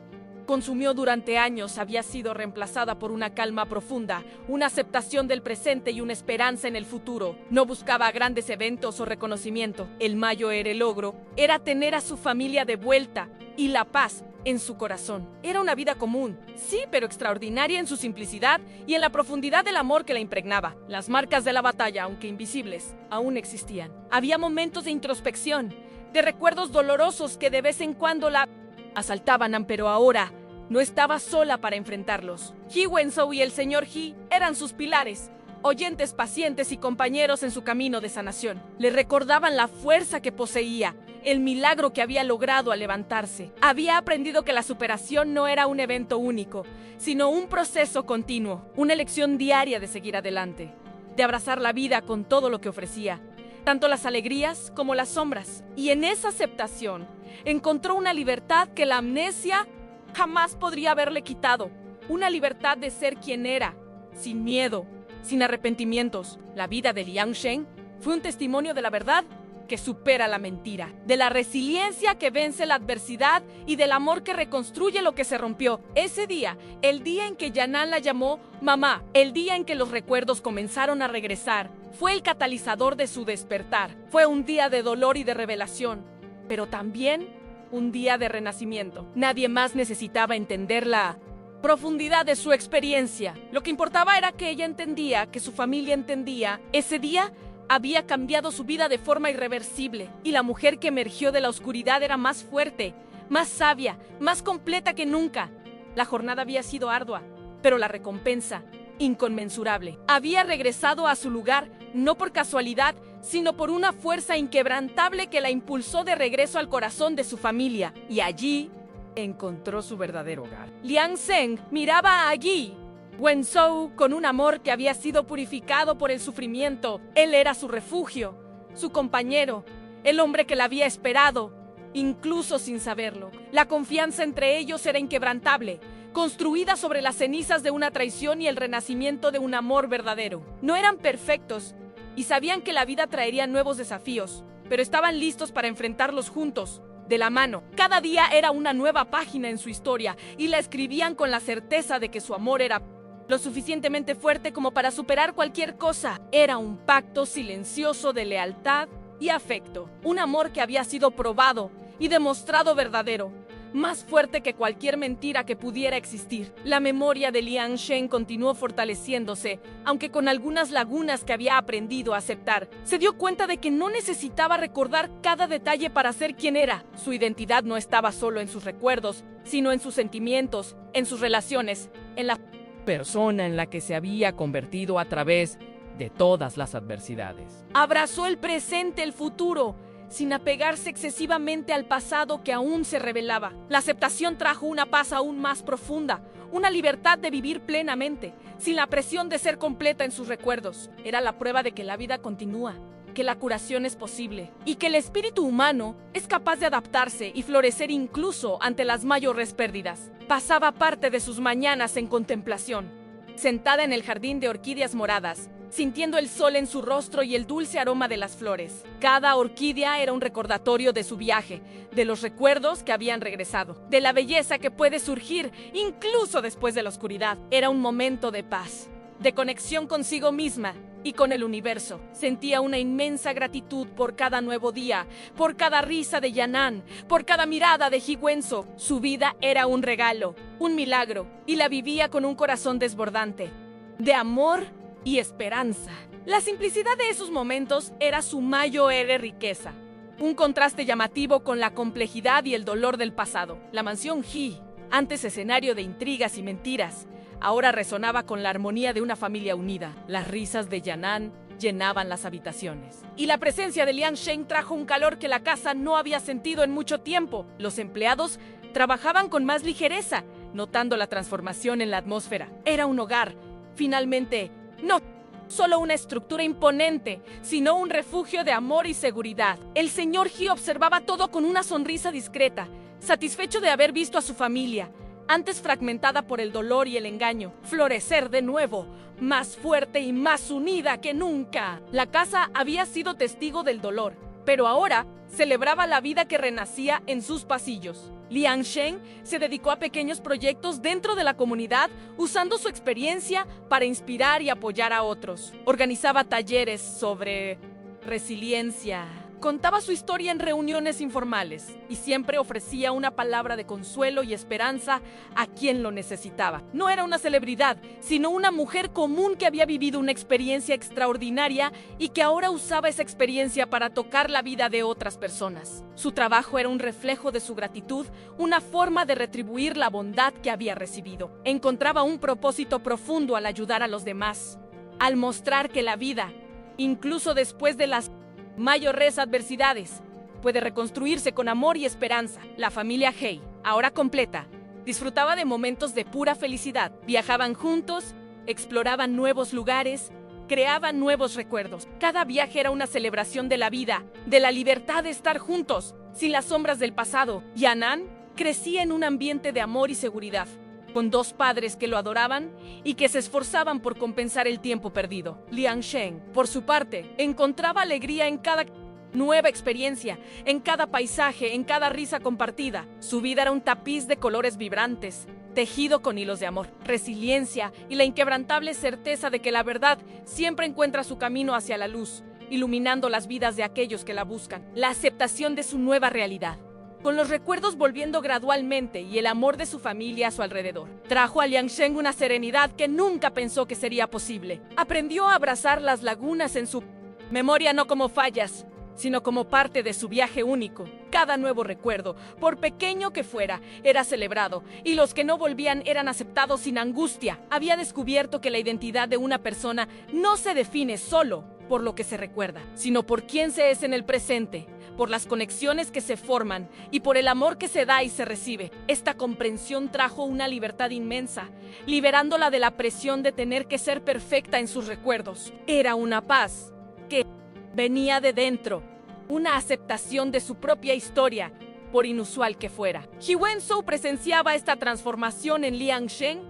consumió durante años había sido reemplazada por una calma profunda, una aceptación del presente y una esperanza en el futuro. No buscaba grandes eventos o reconocimiento. El mayor logro era tener a su familia de vuelta y la paz en su corazón. Era una vida común, sí, pero extraordinaria en su simplicidad y en la profundidad del amor que la impregnaba. Las marcas de la batalla, aunque invisibles, aún existían. Había momentos de introspección, de recuerdos dolorosos que de vez en cuando la asaltaban, pero ahora no estaba sola para enfrentarlos. Gi Wenzhou y el señor He eran sus pilares, oyentes pacientes y compañeros en su camino de sanación. Le recordaban la fuerza que poseía, el milagro que había logrado al levantarse. Había aprendido que la superación no era un evento único, sino un proceso continuo, una elección diaria de seguir adelante, de abrazar la vida con todo lo que ofrecía, tanto las alegrías como las sombras. Y en esa aceptación encontró una libertad que la amnesia jamás podría haberle quitado. Una libertad de ser quien era, sin miedo, sin arrepentimientos. La vida de Liang Shen fue un testimonio de la verdad que supera la mentira, de la resiliencia que vence la adversidad y del amor que reconstruye lo que se rompió. Ese día, el día en que Yan'an la llamó mamá, el día en que los recuerdos comenzaron a regresar, fue el catalizador de su despertar. Fue un día de dolor y de revelación, pero también un día de renacimiento. Nadie más necesitaba entender la profundidad de su experiencia. Lo que importaba era que ella entendía, que su familia entendía. Ese día había cambiado su vida de forma irreversible, y la mujer que emergió de la oscuridad era más fuerte, más sabia, más completa que nunca. La jornada había sido ardua, pero la recompensa, inconmensurable. Había regresado a su lugar, no por casualidad, sino por una fuerza inquebrantable que la impulsó de regreso al corazón de su familia, y allí encontró su verdadero hogar. Liang Shen miraba a Gi Wenzhou con un amor que había sido purificado por el sufrimiento. Él era su refugio, su compañero, el hombre que la había esperado, incluso sin saberlo. La confianza entre ellos era inquebrantable, construida sobre las cenizas de una traición y el renacimiento de un amor verdadero. No eran perfectos, y sabían que la vida traería nuevos desafíos, pero estaban listos para enfrentarlos juntos, de la mano. Cada día era una nueva página en su historia y la escribían con la certeza de que su amor era lo suficientemente fuerte como para superar cualquier cosa. Era un pacto silencioso de lealtad y afecto, un amor que había sido probado y demostrado verdadero, más fuerte que cualquier mentira que pudiera existir. La memoria de Liang Shen continuó fortaleciéndose, aunque con algunas lagunas que había aprendido a aceptar. Se dio cuenta de que no necesitaba recordar cada detalle para ser quien era. Su identidad no estaba solo en sus recuerdos, sino en sus sentimientos, en sus relaciones, en la persona en la que se había convertido a través de todas las adversidades. Abrazó el presente, el futuro, sin apegarse excesivamente al pasado que aún se revelaba. La aceptación trajo una paz aún más profunda, una libertad de vivir plenamente, sin la presión de ser completa en sus recuerdos. Era la prueba de que la vida continúa, que la curación es posible, y que el espíritu humano es capaz de adaptarse y florecer incluso ante las mayores pérdidas. Pasaba parte de sus mañanas en contemplación, sentada en el jardín de orquídeas moradas, sintiendo el sol en su rostro y el dulce aroma de las flores. Cada orquídea era un recordatorio de su viaje, de los recuerdos que habían regresado, de la belleza que puede surgir incluso después de la oscuridad. Era un momento de paz, de conexión consigo misma y con el universo. Sentía una inmensa gratitud por cada nuevo día, por cada risa de Yan'an, por cada mirada de Ji Wenzo. Su vida era un regalo, un milagro, y la vivía con un corazón desbordante, de amor y esperanza. La simplicidad de esos momentos era su mayor riqueza, un contraste llamativo con la complejidad y el dolor del pasado. La mansión Ji, antes escenario de intrigas y mentiras, ahora resonaba con la armonía de una familia unida. Las risas de Yan'an llenaban las habitaciones, y la presencia de Liang Shen trajo un calor que la casa no había sentido en mucho tiempo. Los empleados trabajaban con más ligereza, notando la transformación en la atmósfera. Era un hogar, finalmente, no solo una estructura imponente, sino un refugio de amor y seguridad. El señor Ji observaba todo con una sonrisa discreta, satisfecho de haber visto a su familia, antes fragmentada por el dolor y el engaño, florecer de nuevo, más fuerte y más unida que nunca. La casa había sido testigo del dolor, pero ahora celebraba la vida que renacía en sus pasillos. Liang Shen se dedicó a pequeños proyectos dentro de la comunidad, usando su experiencia para inspirar y apoyar a otros. Organizaba talleres sobre resiliencia, contaba su historia en reuniones informales y siempre ofrecía una palabra de consuelo y esperanza a quien lo necesitaba. No era una celebridad, sino una mujer común que había vivido una experiencia extraordinaria y que ahora usaba esa experiencia para tocar la vida de otras personas. Su trabajo era un reflejo de su gratitud, una forma de retribuir la bondad que había recibido. Encontraba un propósito profundo al ayudar a los demás, al mostrar que la vida, incluso después de las mayores adversidades, puede reconstruirse con amor y esperanza. La familia Hei, ahora completa, disfrutaba de momentos de pura felicidad. Viajaban juntos, exploraban nuevos lugares, creaban nuevos recuerdos. Cada viaje era una celebración de la vida, de la libertad de estar juntos, sin las sombras del pasado. Yan'an crecía en un ambiente de amor y seguridad, con dos padres que lo adoraban y que se esforzaban por compensar el tiempo perdido. Liang Shen, por su parte, encontraba alegría en cada nueva experiencia, en cada paisaje, en cada risa compartida. Su vida era un tapiz de colores vibrantes, tejido con hilos de amor, resiliencia y la inquebrantable certeza de que la verdad siempre encuentra su camino hacia la luz, iluminando las vidas de aquellos que la buscan. La aceptación de su nueva realidad, con los recuerdos volviendo gradualmente y el amor de su familia a su alrededor, trajo a Liang Shen una serenidad que nunca pensó que sería posible. Aprendió a abrazar las lagunas en su memoria no como fallas, sino como parte de su viaje único. Cada nuevo recuerdo, por pequeño que fuera, era celebrado, y los que no volvían eran aceptados sin angustia. Había descubierto que la identidad de una persona no se define solo por lo que se recuerda, sino por quién se es en el presente, por las conexiones que se forman y por el amor que se da y se recibe. Esta comprensión trajo una libertad inmensa, liberándola de la presión de tener que ser perfecta en sus recuerdos. Era una paz que venía de dentro, una aceptación de su propia historia, por inusual que fuera. Ji Wenzo presenciaba esta transformación en Liang Shen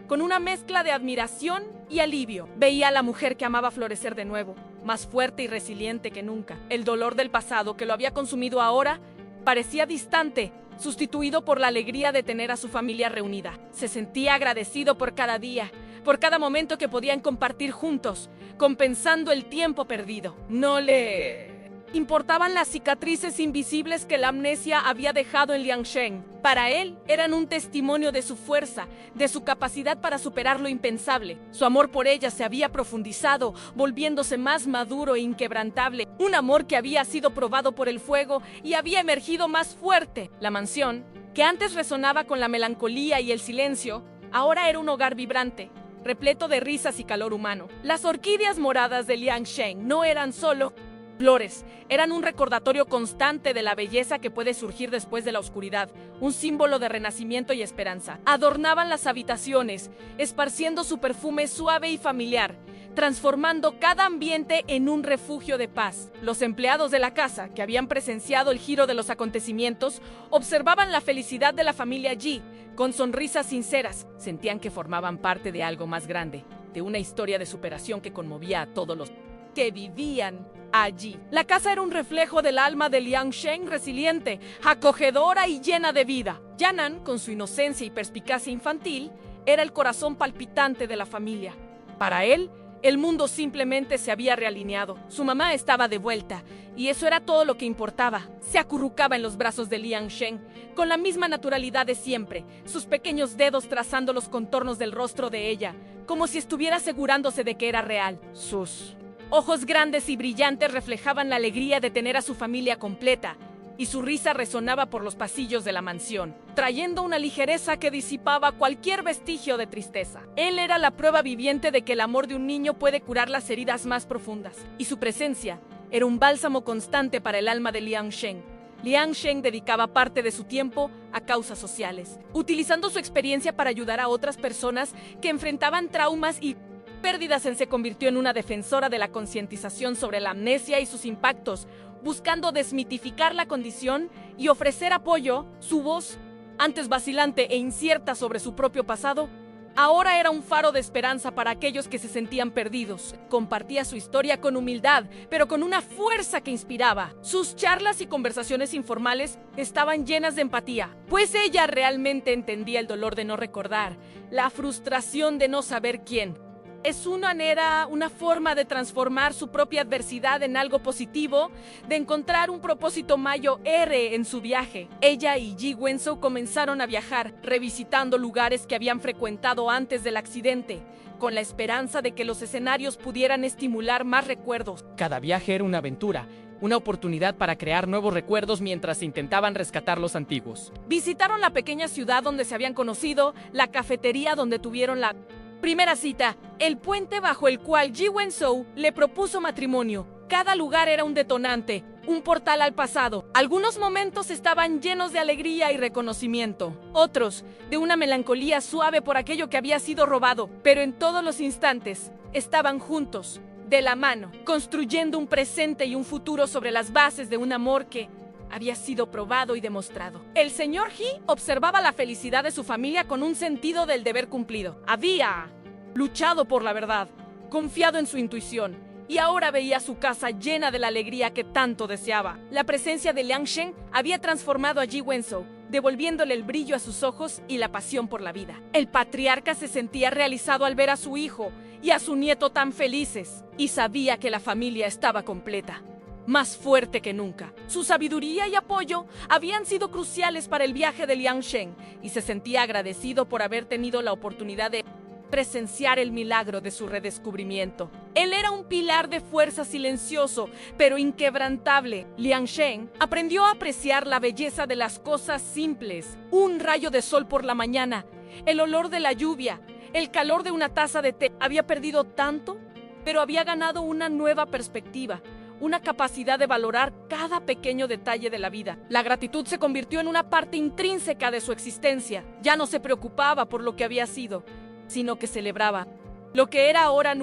con una mezcla de admiración y alivio. Veía a la mujer que amaba florecer de nuevo, más fuerte y resiliente que nunca. El dolor del pasado que lo había consumido ahora parecía distante, sustituido por la alegría de tener a su familia reunida. Se sentía agradecido por cada día, por cada momento que podían compartir juntos, compensando el tiempo perdido. No le importaban las cicatrices invisibles que la amnesia había dejado en Liangsheng. Para él, eran un testimonio de su fuerza, de su capacidad para superar lo impensable. Su amor por ella se había profundizado, volviéndose más maduro e inquebrantable. Un amor que había sido probado por el fuego y había emergido más fuerte. La mansión, que antes resonaba con la melancolía y el silencio, ahora era un hogar vibrante, repleto de risas y calor humano. Las orquídeas moradas de Liangsheng no eran solo flores, eran un recordatorio constante de la belleza que puede surgir después de la oscuridad, un símbolo de renacimiento y esperanza. Adornaban las habitaciones, esparciendo su perfume suave y familiar, transformando cada ambiente en un refugio de paz. Los empleados de la casa, que habían presenciado el giro de los acontecimientos, observaban la felicidad de la familia Ji, con sonrisas sinceras. Sentían que formaban parte de algo más grande, de una historia de superación que conmovía a todos los que vivían allí. La casa era un reflejo del alma de Liangsheng, resiliente, acogedora y llena de vida. Yanan, con su inocencia y perspicacia infantil, era el corazón palpitante de la familia. Para él, el mundo simplemente se había realineado. Su mamá estaba de vuelta, y eso era todo lo que importaba. Se acurrucaba en los brazos de Liangsheng, con la misma naturalidad de siempre, sus pequeños dedos trazando los contornos del rostro de ella, como si estuviera asegurándose de que era real. Sus ojos grandes y brillantes reflejaban la alegría de tener a su familia completa, y su risa resonaba por los pasillos de la mansión, trayendo una ligereza que disipaba cualquier vestigio de tristeza. Él era la prueba viviente de que el amor de un niño puede curar las heridas más profundas, y su presencia era un bálsamo constante para el alma de Liangsheng. Liangsheng dedicaba parte de su tiempo a causas sociales, utilizando su experiencia para ayudar a otras personas que enfrentaban traumas y pérdidas. Se convirtió en una defensora de la concientización sobre la amnesia y sus impactos, buscando desmitificar la condición y ofrecer apoyo. Su voz, antes vacilante e incierta sobre su propio pasado, ahora era un faro de esperanza para aquellos que se sentían perdidos. Compartía su historia con humildad, pero con una fuerza que inspiraba. Sus charlas y conversaciones informales estaban llenas de empatía, pues ella realmente entendía el dolor de no recordar, la frustración de no saber quién. Es una forma de transformar su propia adversidad en algo positivo, de encontrar un propósito mayor en su viaje. Ella y Ji Wenzhou comenzaron a viajar, revisitando lugares que habían frecuentado antes del accidente, con la esperanza de que los escenarios pudieran estimular más recuerdos. Cada viaje era una aventura, una oportunidad para crear nuevos recuerdos mientras intentaban rescatar los antiguos. Visitaron la pequeña ciudad donde se habían conocido, la cafetería donde tuvieron la primera cita, el puente bajo el cual Ji Wenzhou le propuso matrimonio. Cada lugar era un detonante, un portal al pasado. Algunos momentos estaban llenos de alegría y reconocimiento, otros de una melancolía suave por aquello que había sido robado, pero en todos los instantes estaban juntos, de la mano, construyendo un presente y un futuro sobre las bases de un amor que había sido probado y demostrado. El señor He observaba la felicidad de su familia con un sentido del deber cumplido. Había luchado por la verdad, confiado en su intuición, y ahora veía su casa llena de la alegría que tanto deseaba. La presencia de Liangsheng había transformado a Ji Wenzhou, devolviéndole el brillo a sus ojos y la pasión por la vida. El patriarca se sentía realizado al ver a su hijo y a su nieto tan felices, y sabía que la familia estaba completa, más fuerte que nunca. Su sabiduría y apoyo habían sido cruciales para el viaje de Liangsheng, y se sentía agradecido por haber tenido la oportunidad de presenciar el milagro de su redescubrimiento. Él era un pilar de fuerza silencioso, pero inquebrantable. Liangsheng aprendió a apreciar la belleza de las cosas simples. Un rayo de sol por la mañana, el olor de la lluvia, el calor de una taza de té. Había perdido tanto, pero había ganado una nueva perspectiva, una capacidad de valorar cada pequeño detalle de la vida. La gratitud se convirtió en una parte intrínseca de su existencia. Ya no se preocupaba por lo que había sido, sino que celebraba lo que era ahora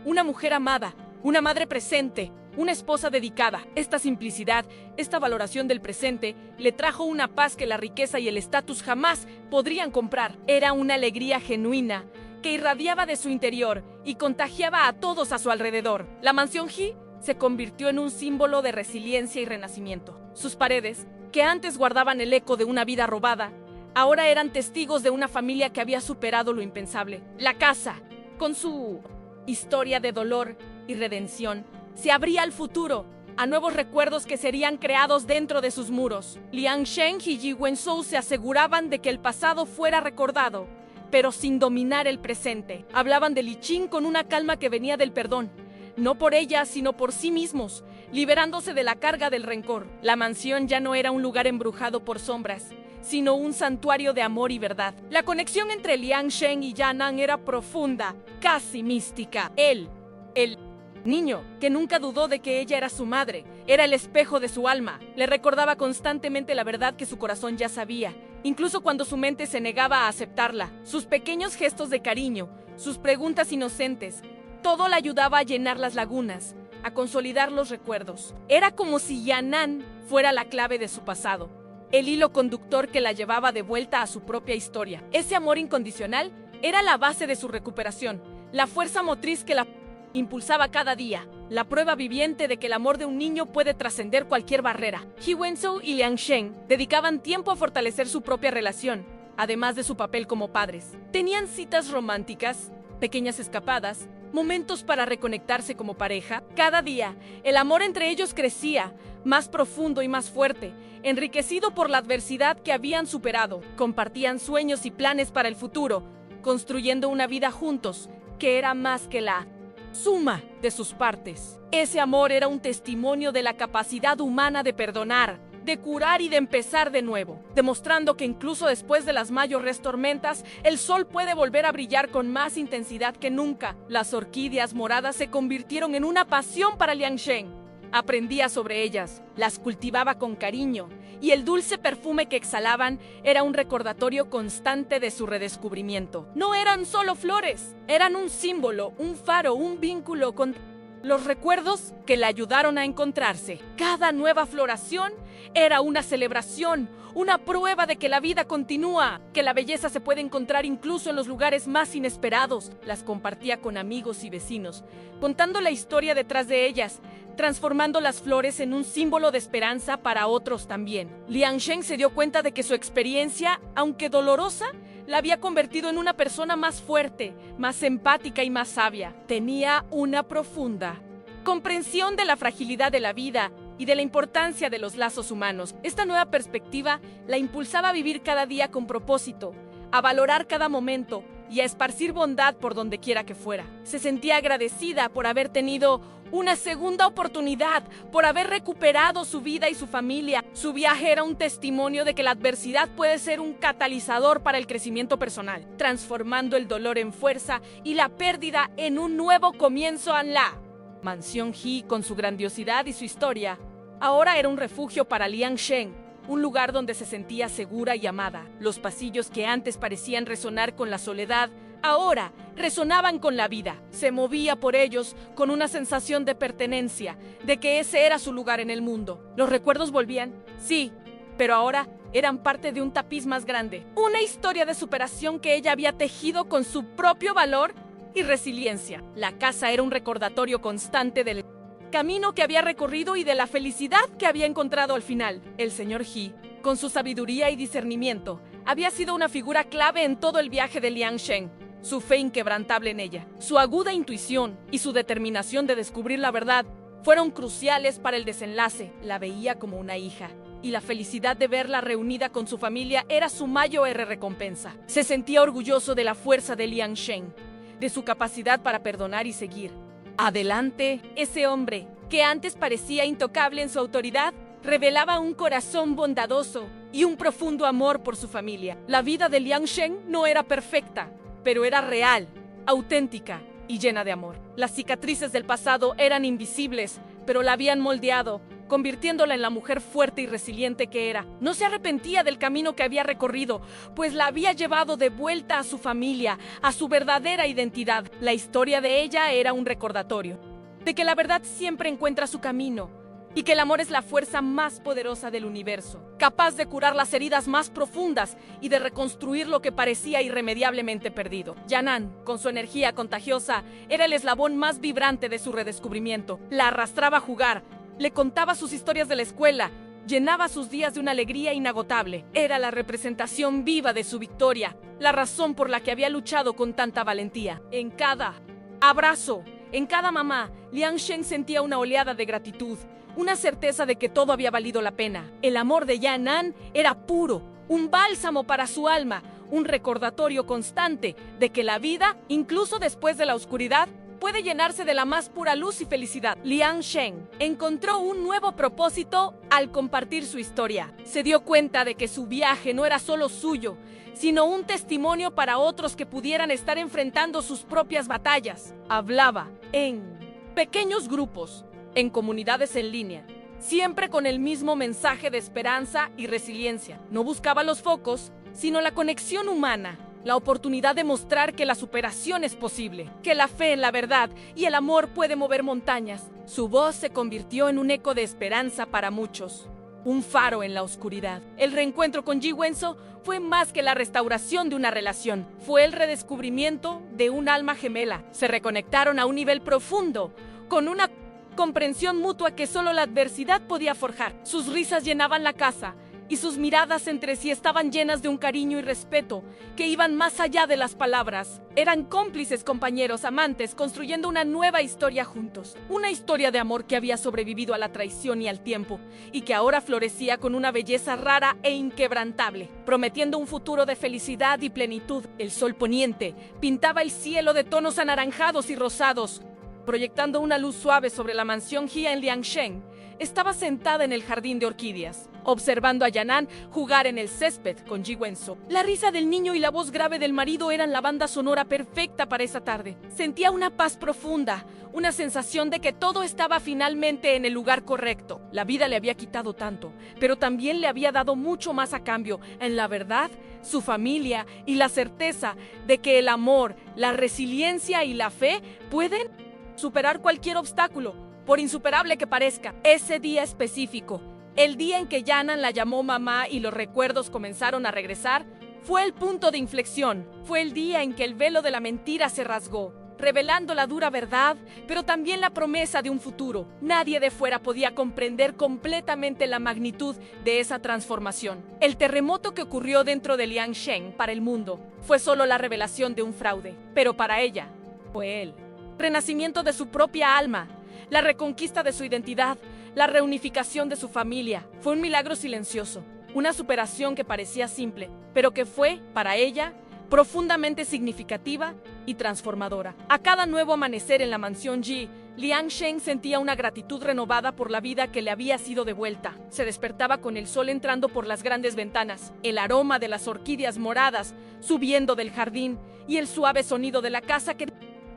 una mujer amada, una madre presente, una esposa dedicada. Esta simplicidad, esta valoración del presente, le trajo una paz que la riqueza y el estatus jamás podrían comprar. Era una alegría genuina que irradiaba de su interior y contagiaba a todos a su alrededor. La mansión Hee se convirtió en un símbolo de resiliencia y renacimiento. Sus paredes, que antes guardaban el eco de una vida robada, ahora eran testigos de una familia que había superado lo impensable. La casa, con su historia de dolor y redención, se abría al futuro, a nuevos recuerdos que serían creados dentro de sus muros. Liang Sheng y Yi Wenzhou se aseguraban de que el pasado fuera recordado, pero sin dominar el presente. Hablaban de Li Qing con una calma que venía del perdón, no por ella, sino por sí mismos, liberándose de la carga del rencor. La mansión ya no era un lugar embrujado por sombras, sino un santuario de amor y verdad. La conexión entre Liang Sheng y Yan'an era profunda, casi mística. Él, el niño, que nunca dudó de que ella era su madre, era el espejo de su alma. Le recordaba constantemente la verdad que su corazón ya sabía, incluso cuando su mente se negaba a aceptarla. Sus pequeños gestos de cariño, sus preguntas inocentes, todo le ayudaba a llenar las lagunas, a consolidar los recuerdos. Era como si Yan'an fuera la clave de su pasado, el hilo conductor que la llevaba de vuelta a su propia historia. Ese amor incondicional era la base de su recuperación, la fuerza motriz que la impulsaba cada día, la prueba viviente de que el amor de un niño puede trascender cualquier barrera. Yi Wenzhou y Liang Sheng dedicaban tiempo a fortalecer su propia relación, además de su papel como padres. Tenían citas románticas, pequeñas escapadas, momentos para reconectarse como pareja. Cada día, el amor entre ellos crecía, más profundo y más fuerte, enriquecido por la adversidad que habían superado. Compartían sueños y planes para el futuro, construyendo una vida juntos, que era más que la suma de sus partes. Ese amor era un testimonio de la capacidad humana de perdonar, de curar y de empezar de nuevo, demostrando que incluso después de las mayores tormentas, el sol puede volver a brillar con más intensidad que nunca. Las orquídeas moradas se convirtieron en una pasión para Liang Sheng. Aprendía sobre ellas, las cultivaba con cariño, y el dulce perfume que exhalaban era un recordatorio constante de su redescubrimiento. No eran solo flores, eran un símbolo, un faro, un vínculo con los recuerdos que le ayudaron a encontrarse. Cada nueva floración era una celebración, una prueba de que la vida continúa, que la belleza se puede encontrar incluso en los lugares más inesperados. Las compartía con amigos y vecinos, contando la historia detrás de ellas, transformando las flores en un símbolo de esperanza para otros también. Liang Sheng se dio cuenta de que su experiencia, aunque dolorosa, la había convertido en una persona más fuerte, más empática y más sabia. Tenía una profunda comprensión de la fragilidad de la vida y de la importancia de los lazos humanos. Esta nueva perspectiva la impulsaba a vivir cada día con propósito, a valorar cada momento y a esparcir bondad por donde quiera que fuera. Se sentía agradecida por haber tenido una segunda oportunidad, por haber recuperado su vida y su familia. Su viaje era un testimonio de que la adversidad puede ser un catalizador para el crecimiento personal, transformando el dolor en fuerza y la pérdida en un nuevo comienzo. En la mansión Hee, con su grandiosidad y su historia, ahora era un refugio para Liang Sheng, un lugar donde se sentía segura y amada. Los pasillos que antes parecían resonar con la soledad, ahora resonaban con la vida. Se movía por ellos con una sensación de pertenencia, de que ese era su lugar en el mundo. Los recuerdos volvían, sí, pero ahora eran parte de un tapiz más grande. Una historia de superación que ella había tejido con su propio valor y resiliencia. La casa era un recordatorio constante del camino que había recorrido y de la felicidad que había encontrado al final. El señor Hee, con su sabiduría y discernimiento, había sido una figura clave en todo el viaje de Liang Sheng. Su fe inquebrantable en ella, su aguda intuición y su determinación de descubrir la verdad fueron cruciales para el desenlace. La veía como una hija, y la felicidad de verla reunida con su familia era su mayor recompensa. Se sentía orgulloso de la fuerza de Liang Sheng, de su capacidad para perdonar y seguir adelante. Ese hombre, que antes parecía intocable en su autoridad, revelaba un corazón bondadoso y un profundo amor por su familia. La vida de Liang Sheng no era perfecta, pero era real, auténtica y llena de amor. Las cicatrices del pasado eran invisibles, pero la habían moldeado, convirtiéndola en la mujer fuerte y resiliente que era. No se arrepentía del camino que había recorrido, pues la había llevado de vuelta a su familia, a su verdadera identidad. La historia de ella era un recordatorio de que la verdad siempre encuentra su camino, y que el amor es la fuerza más poderosa del universo, capaz de curar las heridas más profundas y de reconstruir lo que parecía irremediablemente perdido. Yan'an, con su energía contagiosa, era el eslabón más vibrante de su redescubrimiento. La arrastraba a jugar, le contaba sus historias de la escuela, llenaba sus días de una alegría inagotable. Era la representación viva de su victoria, la razón por la que había luchado con tanta valentía. En cada abrazo, en cada mamá, Liang Shen sentía una oleada de gratitud, una certeza de que todo había valido la pena. El amor de Yan'an era puro, un bálsamo para su alma, un recordatorio constante de que la vida, incluso después de la oscuridad, puede llenarse de la más pura luz y felicidad. Liang Shen encontró un nuevo propósito al compartir su historia. Se dio cuenta de que su viaje no era solo suyo, sino un testimonio para otros que pudieran estar enfrentando sus propias batallas. Hablaba en pequeños grupos, en comunidades en línea, siempre con el mismo mensaje de esperanza y resiliencia. No buscaba los focos, sino la conexión humana, la oportunidad de mostrar que la superación es posible, que la fe en la verdad y el amor puede mover montañas. Su voz se convirtió en un eco de esperanza para muchos, un faro en la oscuridad. El reencuentro con Ji Wenzo fue más que la restauración de una relación, fue el redescubrimiento de un alma gemela. Se reconectaron a un nivel profundo, con una comprensión mutua que solo la adversidad podía forjar. Sus risas llenaban la casa, y sus miradas entre sí estaban llenas de un cariño y respeto que iban más allá de las palabras. Eran cómplices, compañeros, amantes, construyendo una nueva historia juntos. Una historia de amor que había sobrevivido a la traición y al tiempo, y que ahora florecía con una belleza rara e inquebrantable, prometiendo un futuro de felicidad y plenitud. El sol poniente pintaba el cielo de tonos anaranjados y rosados, proyectando una luz suave sobre la mansión Jia en Liangshen. Estaba sentada en el jardín de orquídeas, observando a Yan'an jugar en el césped con Ji Wenzo. La risa del niño y la voz grave del marido eran la banda sonora perfecta para esa tarde. Sentía una paz profunda, una sensación de que todo estaba finalmente en el lugar correcto. La vida le había quitado tanto, pero también le había dado mucho más a cambio. En la verdad, su familia y la certeza de que el amor, la resiliencia y la fe pueden superar cualquier obstáculo, por insuperable que parezca. Ese día específico, el día en que Yan'an la llamó mamá y los recuerdos comenzaron a regresar, fue el punto de inflexión. Fue el día en que el velo de la mentira se rasgó, revelando la dura verdad, pero también la promesa de un futuro. Nadie de fuera podía comprender completamente la magnitud de esa transformación. El terremoto que ocurrió dentro de Liangshen para el mundo fue solo la revelación de un fraude, pero para ella fue él. Renacimiento de su propia alma, la reconquista de su identidad, la reunificación de su familia. Fue un milagro silencioso, una superación que parecía simple, pero que fue, para ella, profundamente significativa y transformadora. A cada nuevo amanecer en la mansión Ji, Liangshen sentía una gratitud renovada por la vida que le había sido devuelta. Se despertaba con el sol entrando por las grandes ventanas, el aroma de las orquídeas moradas subiendo del jardín y el suave sonido de la casa que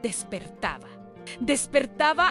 despertaba.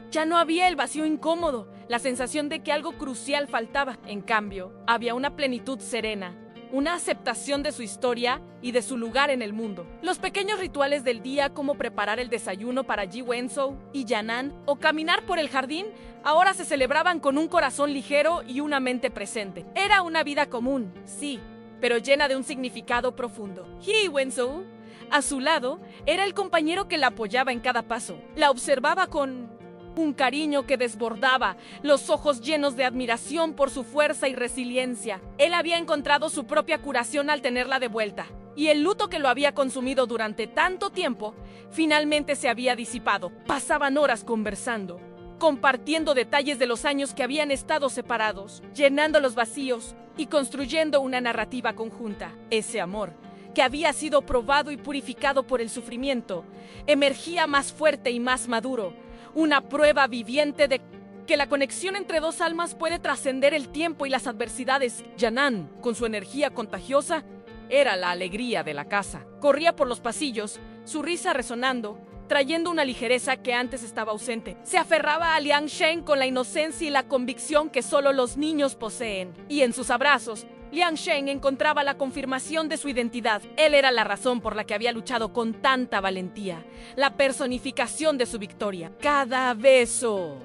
Ya no había el vacío incómodo, la sensación de que algo crucial faltaba. En cambio, había una plenitud serena, una aceptación de su historia y de su lugar en el mundo. Los pequeños rituales del día, como preparar el desayuno para Ji Wenzo y Yan'an o caminar por el jardín, ahora se celebraban con un corazón ligero y una mente presente. Era una vida común, sí, pero llena de un significado profundo. Ji Wenzo, a su lado, era el compañero que la apoyaba en cada paso. La observaba con un cariño que desbordaba, los ojos llenos de admiración por su fuerza y resiliencia. Él había encontrado su propia curación al tenerla de vuelta, y el luto que lo había consumido durante tanto tiempo, finalmente se había disipado. Pasaban horas conversando, compartiendo detalles de los años que habían estado separados, llenando los vacíos y construyendo una narrativa conjunta. Ese amor, que había sido probado y purificado por el sufrimiento, emergía más fuerte y más maduro, una prueba viviente de que la conexión entre dos almas puede trascender el tiempo y las adversidades. Yan'an, con su energía contagiosa, era la alegría de la casa. Corría por los pasillos, su risa resonando, trayendo una ligereza que antes estaba ausente. Se aferraba a Liangshen con la inocencia y la convicción que solo los niños poseen, y en sus abrazos, Liangshen encontraba la confirmación de su identidad. Él era la razón por la que había luchado con tanta valentía, la personificación de su victoria. Cada beso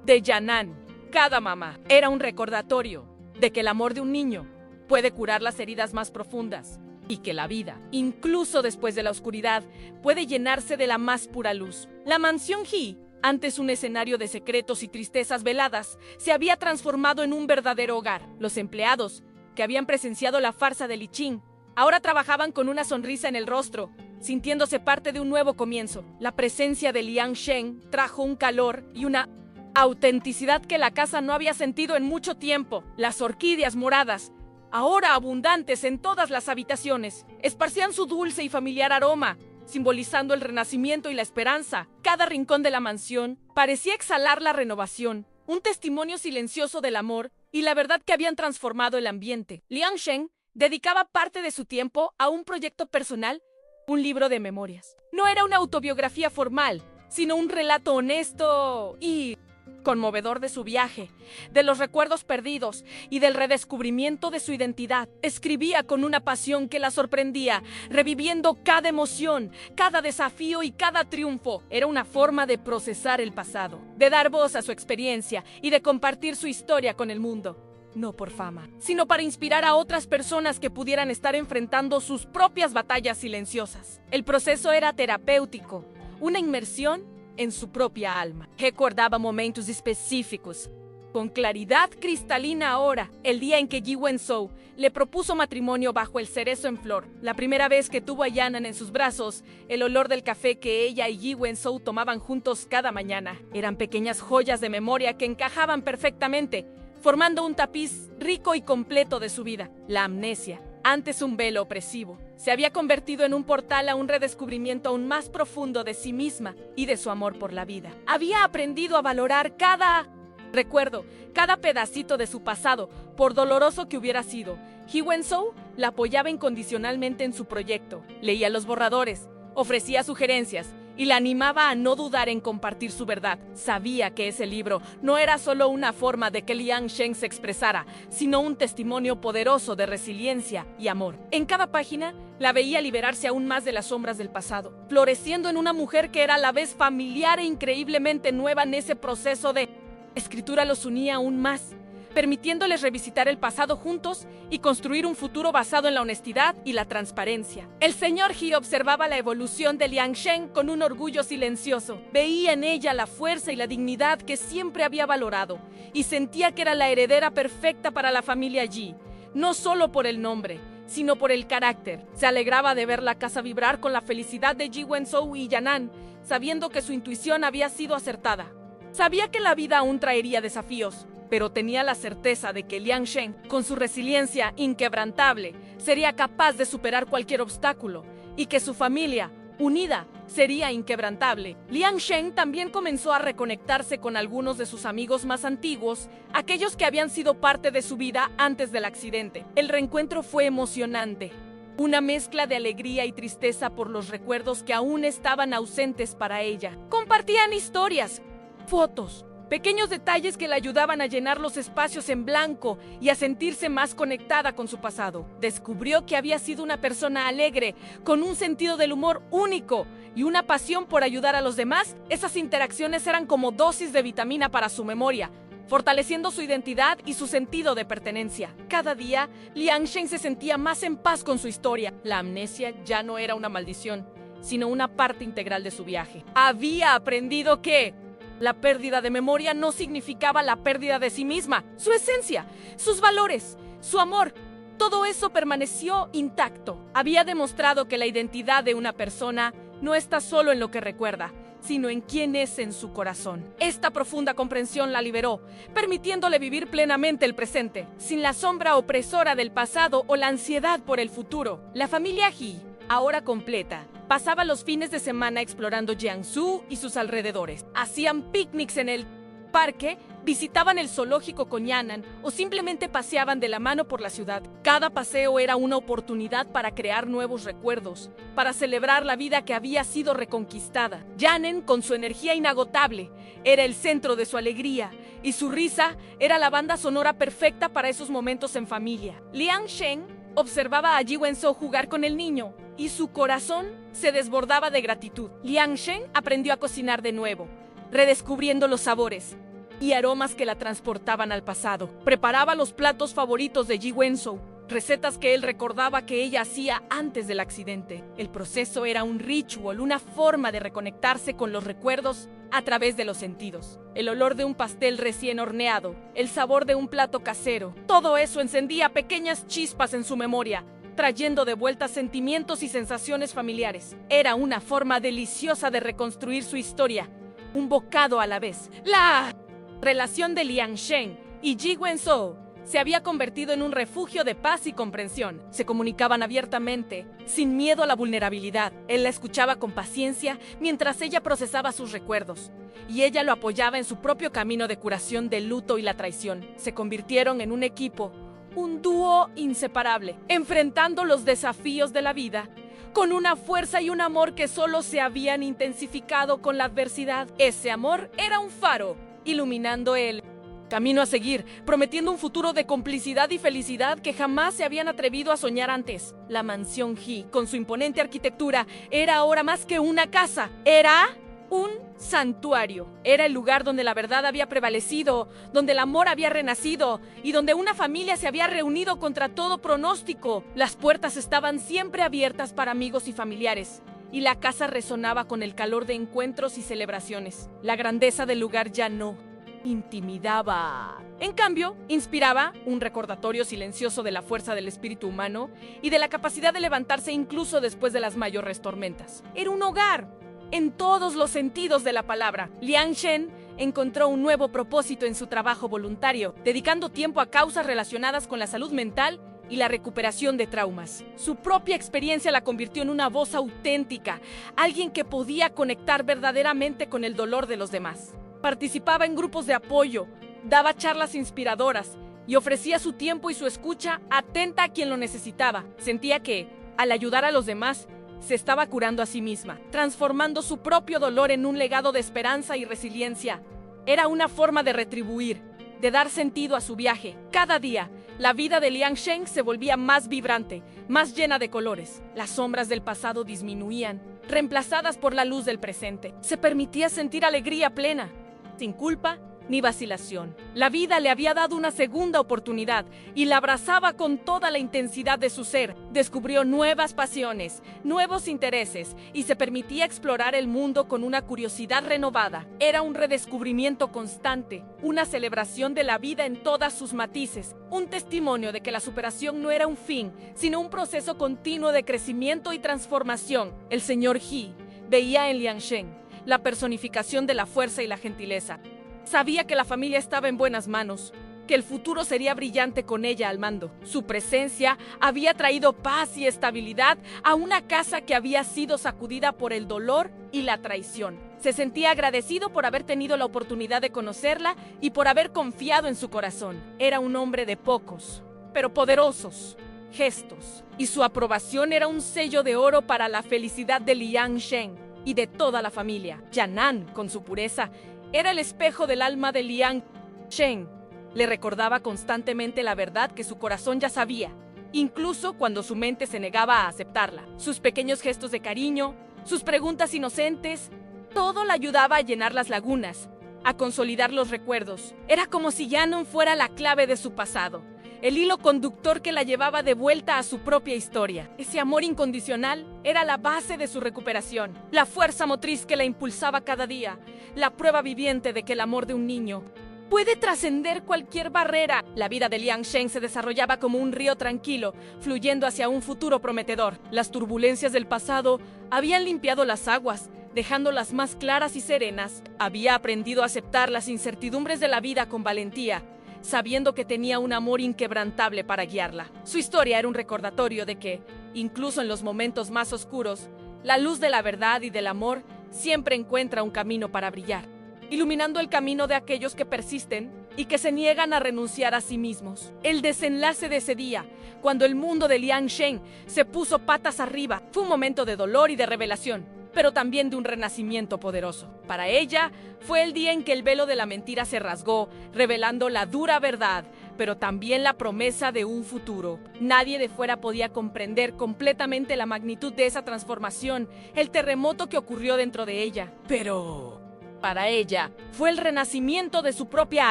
de Yan'an cada mamá. Era un recordatorio de que el amor de un niño puede curar las heridas más profundas y que la vida, incluso después de la oscuridad, puede llenarse de la más pura luz. La mansión He, antes un escenario de secretos y tristezas veladas, se había transformado en un verdadero hogar. Los empleados, que habían presenciado la farsa de Li Qing, ahora trabajaban con una sonrisa en el rostro, sintiéndose parte de un nuevo comienzo. La presencia de Liang Sheng trajo un calor y una autenticidad que la casa no había sentido en mucho tiempo. Las orquídeas moradas, ahora abundantes en todas las habitaciones, esparcían su dulce y familiar aroma, simbolizando el renacimiento y la esperanza. Cada rincón de la mansión parecía exhalar la renovación, un testimonio silencioso del amor y la verdad que habían transformado el ambiente. Liang Sheng dedicaba parte de su tiempo a un proyecto personal, un libro de memorias. No era una autobiografía formal, sino un relato honesto y conmovedor de su viaje, de los recuerdos perdidos y del redescubrimiento de su identidad. Escribía con una pasión que la sorprendía, reviviendo cada emoción, cada desafío y cada triunfo. Era una forma de procesar el pasado, de dar voz a su experiencia y de compartir su historia con el mundo. No por fama, sino para inspirar a otras personas que pudieran estar enfrentando sus propias batallas silenciosas. El proceso era terapéutico, una inmersión en su propia alma. Recordaba momentos específicos, con claridad cristalina ahora, el día en que Yi Wenzhou le propuso matrimonio bajo el cerezo en flor, la primera vez que tuvo a Yanan en sus brazos, el olor del café que ella y Yi Wenzhou tomaban juntos cada mañana. Eran pequeñas joyas de memoria que encajaban perfectamente, formando un tapiz rico y completo de su vida. La amnesia, antes un velo opresivo, se había convertido en un portal a un redescubrimiento aún más profundo de sí misma y de su amor por la vida. Había aprendido a valorar cada recuerdo, cada pedacito de su pasado, por doloroso que hubiera sido. Yi Wenzhou la apoyaba incondicionalmente en su proyecto, leía los borradores, ofrecía sugerencias y la animaba a no dudar en compartir su verdad. Sabía que ese libro no era solo una forma de que Liang Sheng se expresara, sino un testimonio poderoso de resiliencia y amor. En cada página, la veía liberarse aún más de las sombras del pasado, floreciendo en una mujer que era a la vez familiar e increíblemente nueva en ese proceso de escritura. Los unía aún más, permitiéndoles revisitar el pasado juntos y construir un futuro basado en la honestidad y la transparencia. El señor He observaba la evolución de Liang Sheng con un orgullo silencioso. Veía en ella la fuerza y la dignidad que siempre había valorado y sentía que era la heredera perfecta para la familia Yi, no solo por el nombre, sino por el carácter. Se alegraba de ver la casa vibrar con la felicidad de Yi Wenzhou y Yanan, sabiendo que su intuición había sido acertada. Sabía que la vida aún traería desafíos, pero tenía la certeza de que Liang Sheng, con su resiliencia inquebrantable, sería capaz de superar cualquier obstáculo y que su familia, unida, sería inquebrantable. Liang Sheng también comenzó a reconectarse con algunos de sus amigos más antiguos, aquellos que habían sido parte de su vida antes del accidente. El reencuentro fue emocionante, una mezcla de alegría y tristeza por los recuerdos que aún estaban ausentes para ella. Compartían historias, fotos, pequeños detalles que le ayudaban a llenar los espacios en blanco y a sentirse más conectada con su pasado. Descubrió que había sido una persona alegre, con un sentido del humor único y una pasión por ayudar a los demás. Esas interacciones eran como dosis de vitamina para su memoria, fortaleciendo su identidad y su sentido de pertenencia. Cada día, Liang Sheng se sentía más en paz con su historia. La amnesia ya no era una maldición, sino una parte integral de su viaje. Había aprendido que la pérdida de memoria no significaba la pérdida de sí misma. Su esencia, sus valores, su amor, todo eso permaneció intacto. Había demostrado que la identidad de una persona no está solo en lo que recuerda, sino en quién es en su corazón. Esta profunda comprensión la liberó, permitiéndole vivir plenamente el presente, sin la sombra opresora del pasado o la ansiedad por el futuro. La familia He, ahora completa, pasaba los fines de semana explorando Jiangsu y sus alrededores. Hacían picnics en el parque, visitaban el zoológico con Yanan o simplemente paseaban de la mano por la ciudad. Cada paseo era una oportunidad para crear nuevos recuerdos, para celebrar la vida que había sido reconquistada. Yanan, con su energía inagotable, era el centro de su alegría y su risa era la banda sonora perfecta para esos momentos en familia. Liang Sheng observaba a Yi Wenzhou jugar con el niño y su corazón se desbordaba de gratitud. Liang Sheng aprendió a cocinar de nuevo, redescubriendo los sabores, y aromas que la transportaban al pasado. Preparaba los platos favoritos de Ji Wen-soo, recetas que él recordaba que ella hacía antes del accidente. El proceso era un ritual, una forma de reconectarse con los recuerdos a través de los sentidos. El olor de un pastel recién horneado, el sabor de un plato casero, todo eso encendía pequeñas chispas en su memoria, trayendo de vuelta sentimientos y sensaciones familiares. Era una forma deliciosa de reconstruir su historia, un bocado a la vez. La relación de Liang Shen y Ji Wen-soo se había convertido en un refugio de paz y comprensión. Se comunicaban abiertamente, sin miedo a la vulnerabilidad. Él la escuchaba con paciencia mientras ella procesaba sus recuerdos, y ella lo apoyaba en su propio camino de curación del luto y la traición. Se convirtieron en un equipo, un dúo inseparable, enfrentando los desafíos de la vida con una fuerza y un amor que solo se habían intensificado con la adversidad. Ese amor era un faro, iluminando el camino a seguir, prometiendo un futuro de complicidad y felicidad que jamás se habían atrevido a soñar antes. La mansión He, con su imponente arquitectura, era ahora más que una casa. Era un santuario. Era el lugar donde la verdad había prevalecido, donde el amor había renacido y donde una familia se había reunido contra todo pronóstico. Las puertas estaban siempre abiertas para amigos y familiares, y la casa resonaba con el calor de encuentros y celebraciones. La grandeza del lugar ya no intimidaba. En cambio, inspiraba un recordatorio silencioso de la fuerza del espíritu humano y de la capacidad de levantarse incluso después de las mayores tormentas. Era un hogar, en todos los sentidos de la palabra. Liang Shen encontró un nuevo propósito en su trabajo voluntario, dedicando tiempo a causas relacionadas con la salud mental y la recuperación de traumas. Su propia experiencia la convirtió en una voz auténtica, alguien que podía conectar verdaderamente con el dolor de los demás. Participaba en grupos de apoyo, daba charlas inspiradoras y ofrecía su tiempo y su escucha atenta a quien lo necesitaba. Sentía que, al ayudar a los demás, se estaba curando a sí misma, transformando su propio dolor en un legado de esperanza y resiliencia. Era una forma de retribuir, de dar sentido a su viaje. Cada día, la vida de Liang Shen se volvía más vibrante, más llena de colores. Las sombras del pasado disminuían, reemplazadas por la luz del presente. Se permitía sentir alegría plena, sin culpa ni vacilación. La vida le había dado una segunda oportunidad y la abrazaba con toda la intensidad de su ser. Descubrió nuevas pasiones, nuevos intereses y se permitía explorar el mundo con una curiosidad renovada. Era un redescubrimiento constante, una celebración de la vida en todas sus matices, un testimonio de que la superación no era un fin, sino un proceso continuo de crecimiento y transformación. El señor He veía en Liang Shen la personificación de la fuerza y la gentileza. Sabía que la familia estaba en buenas manos, que el futuro sería brillante con ella al mando. Su presencia había traído paz y estabilidad a una casa que había sido sacudida por el dolor y la traición. Se sentía agradecido por haber tenido la oportunidad de conocerla y por haber confiado en su corazón. Era un hombre de pocos, pero poderosos gestos, y su aprobación era un sello de oro para la felicidad de Liang Shen y de toda la familia. Yanan, con su pureza, era el espejo del alma de Liang Shen. Le recordaba constantemente la verdad que su corazón ya sabía, incluso cuando su mente se negaba a aceptarla. Sus pequeños gestos de cariño, sus preguntas inocentes, todo la ayudaba a llenar las lagunas, a consolidar los recuerdos. Era como si Yanan fuera la clave de su pasado, el hilo conductor que la llevaba de vuelta a su propia historia. Ese amor incondicional era la base de su recuperación, la fuerza motriz que la impulsaba cada día, la prueba viviente de que el amor de un niño puede trascender cualquier barrera. La vida de Liang Shen se desarrollaba como un río tranquilo, fluyendo hacia un futuro prometedor. Las turbulencias del pasado habían limpiado las aguas, dejándolas más claras y serenas. Había aprendido a aceptar las incertidumbres de la vida con valentía, sabiendo que tenía un amor inquebrantable para guiarla. Su historia era un recordatorio de que, incluso en los momentos más oscuros, la luz de la verdad y del amor siempre encuentra un camino para brillar, iluminando el camino de aquellos que persisten y que se niegan a renunciar a sí mismos. El desenlace de ese día, cuando el mundo de Liang Shen se puso patas arriba, fue un momento de dolor y de revelación, pero también de un renacimiento poderoso. Para ella, fue el día en que el velo de la mentira se rasgó, revelando la dura verdad, pero también la promesa de un futuro. Nadie de fuera podía comprender completamente la magnitud de esa transformación, el terremoto que ocurrió dentro de ella. Pero Para ella, fue el renacimiento de su propia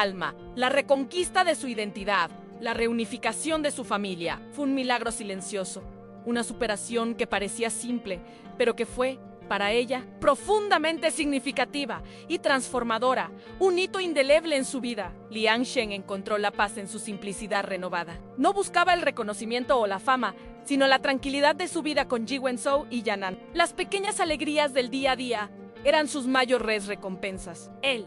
alma, la reconquista de su identidad, la reunificación de su familia. Fue un milagro silencioso, una superación que parecía simple, pero que fue, para ella, profundamente significativa y transformadora, un hito indeleble en su vida. Liang Shen encontró la paz en su simplicidad renovada. No buscaba el reconocimiento o la fama, sino la tranquilidad de su vida con Ji Wenzhou y Yanan. Las pequeñas alegrías del día a día eran sus mayores recompensas. El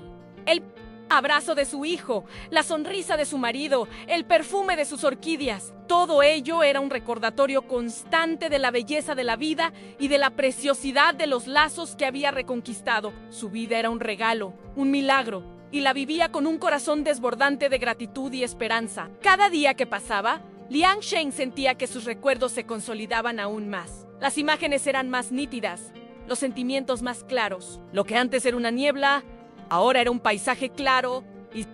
abrazo de su hijo, la sonrisa de su marido, el perfume de sus orquídeas. Todo ello era un recordatorio constante de la belleza de la vida y de la preciosidad de los lazos que había reconquistado. Su vida era un regalo, un milagro, y la vivía con un corazón desbordante de gratitud y esperanza. Cada día que pasaba, Liang Shen sentía que sus recuerdos se consolidaban aún más. Las imágenes eran más nítidas, los sentimientos más claros. Lo que antes era una niebla, ahora era un paisaje claro y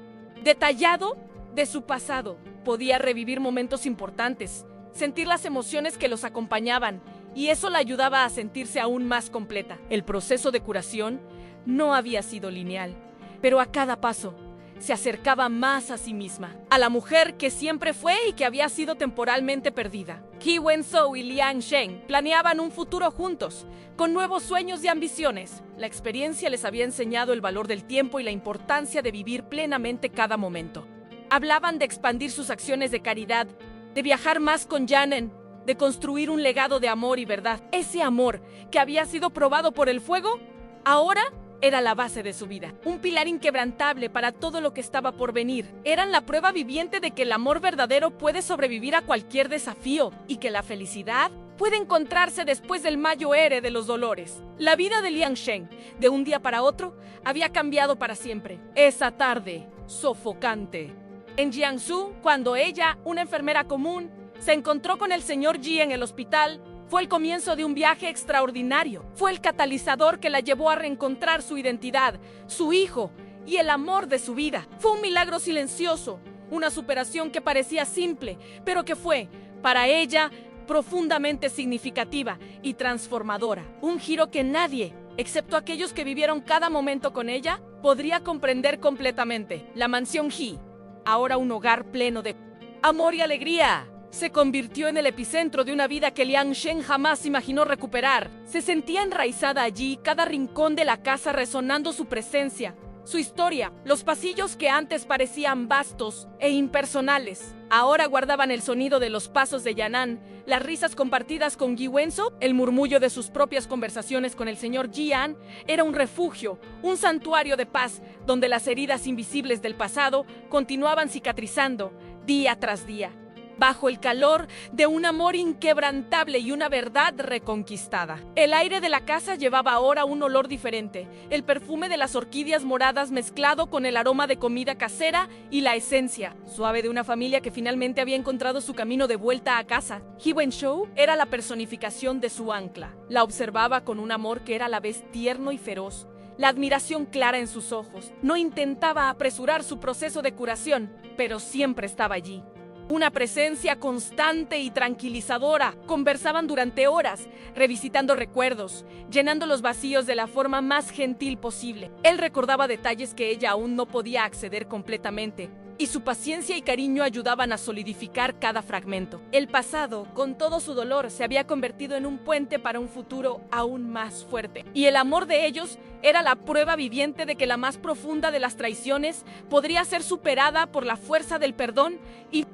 detallado de su pasado. Podía revivir momentos importantes, sentir las emociones que los acompañaban, y eso la ayudaba a sentirse aún más completa. El proceso de curación no había sido lineal, pero a cada paso se acercaba más a sí misma, a la mujer que siempre fue y que había sido temporalmente perdida. Ji Wenzhou y Liang Shen planeaban un futuro juntos, con nuevos sueños y ambiciones. La experiencia les había enseñado el valor del tiempo y la importancia de vivir plenamente cada momento. Hablaban de expandir sus acciones de caridad, de viajar más con Yanan, de construir un legado de amor y verdad. Ese amor que había sido probado por el fuego, ahora era la base de su vida, un pilar inquebrantable para todo lo que estaba por venir. Eran la prueba viviente de que el amor verdadero puede sobrevivir a cualquier desafío y que la felicidad puede encontrarse después del mayo ere de los dolores. La vida de Liang Shen, de un día para otro, había cambiado para siempre. Esa tarde, sofocante, en Jiangsu, cuando ella, una enfermera común, se encontró con el señor Ji en el hospital, fue el comienzo de un viaje extraordinario. Fue el catalizador que la llevó a reencontrar su identidad, su hijo y el amor de su vida. Fue un milagro silencioso, una superación que parecía simple, pero que fue, para ella, profundamente significativa y transformadora. Un giro que nadie, excepto aquellos que vivieron cada momento con ella, podría comprender completamente. La mansión Ji, ahora un hogar pleno de amor y alegría, se convirtió en el epicentro de una vida que Liang Shen jamás imaginó recuperar. Se sentía enraizada allí, cada rincón de la casa resonando su presencia, su historia. Los pasillos que antes parecían vastos e impersonales, ahora guardaban el sonido de los pasos de Yanan, las risas compartidas con Ji Wenzhou, el murmullo de sus propias conversaciones con el señor Jian. Era un refugio, un santuario de paz, donde las heridas invisibles del pasado continuaban cicatrizando día tras día, bajo el calor de un amor inquebrantable y una verdad reconquistada. El aire de la casa llevaba ahora un olor diferente, el perfume de las orquídeas moradas mezclado con el aroma de comida casera y la esencia suave de una familia que finalmente había encontrado su camino de vuelta a casa. Ji Wenzhou era la personificación de su ancla. La observaba con un amor que era a la vez tierno y feroz, la admiración clara en sus ojos. No intentaba apresurar su proceso de curación, pero siempre estaba allí. Una presencia constante y tranquilizadora. Conversaban durante horas, revisitando recuerdos, llenando los vacíos de la forma más gentil posible. Él recordaba detalles que ella aún no podía acceder completamente, y su paciencia y cariño ayudaban a solidificar cada fragmento. El pasado, con todo su dolor, se había convertido en un puente para un futuro aún más fuerte. Y el amor de ellos era la prueba viviente de que la más profunda de las traiciones podría ser superada por la fuerza del perdón y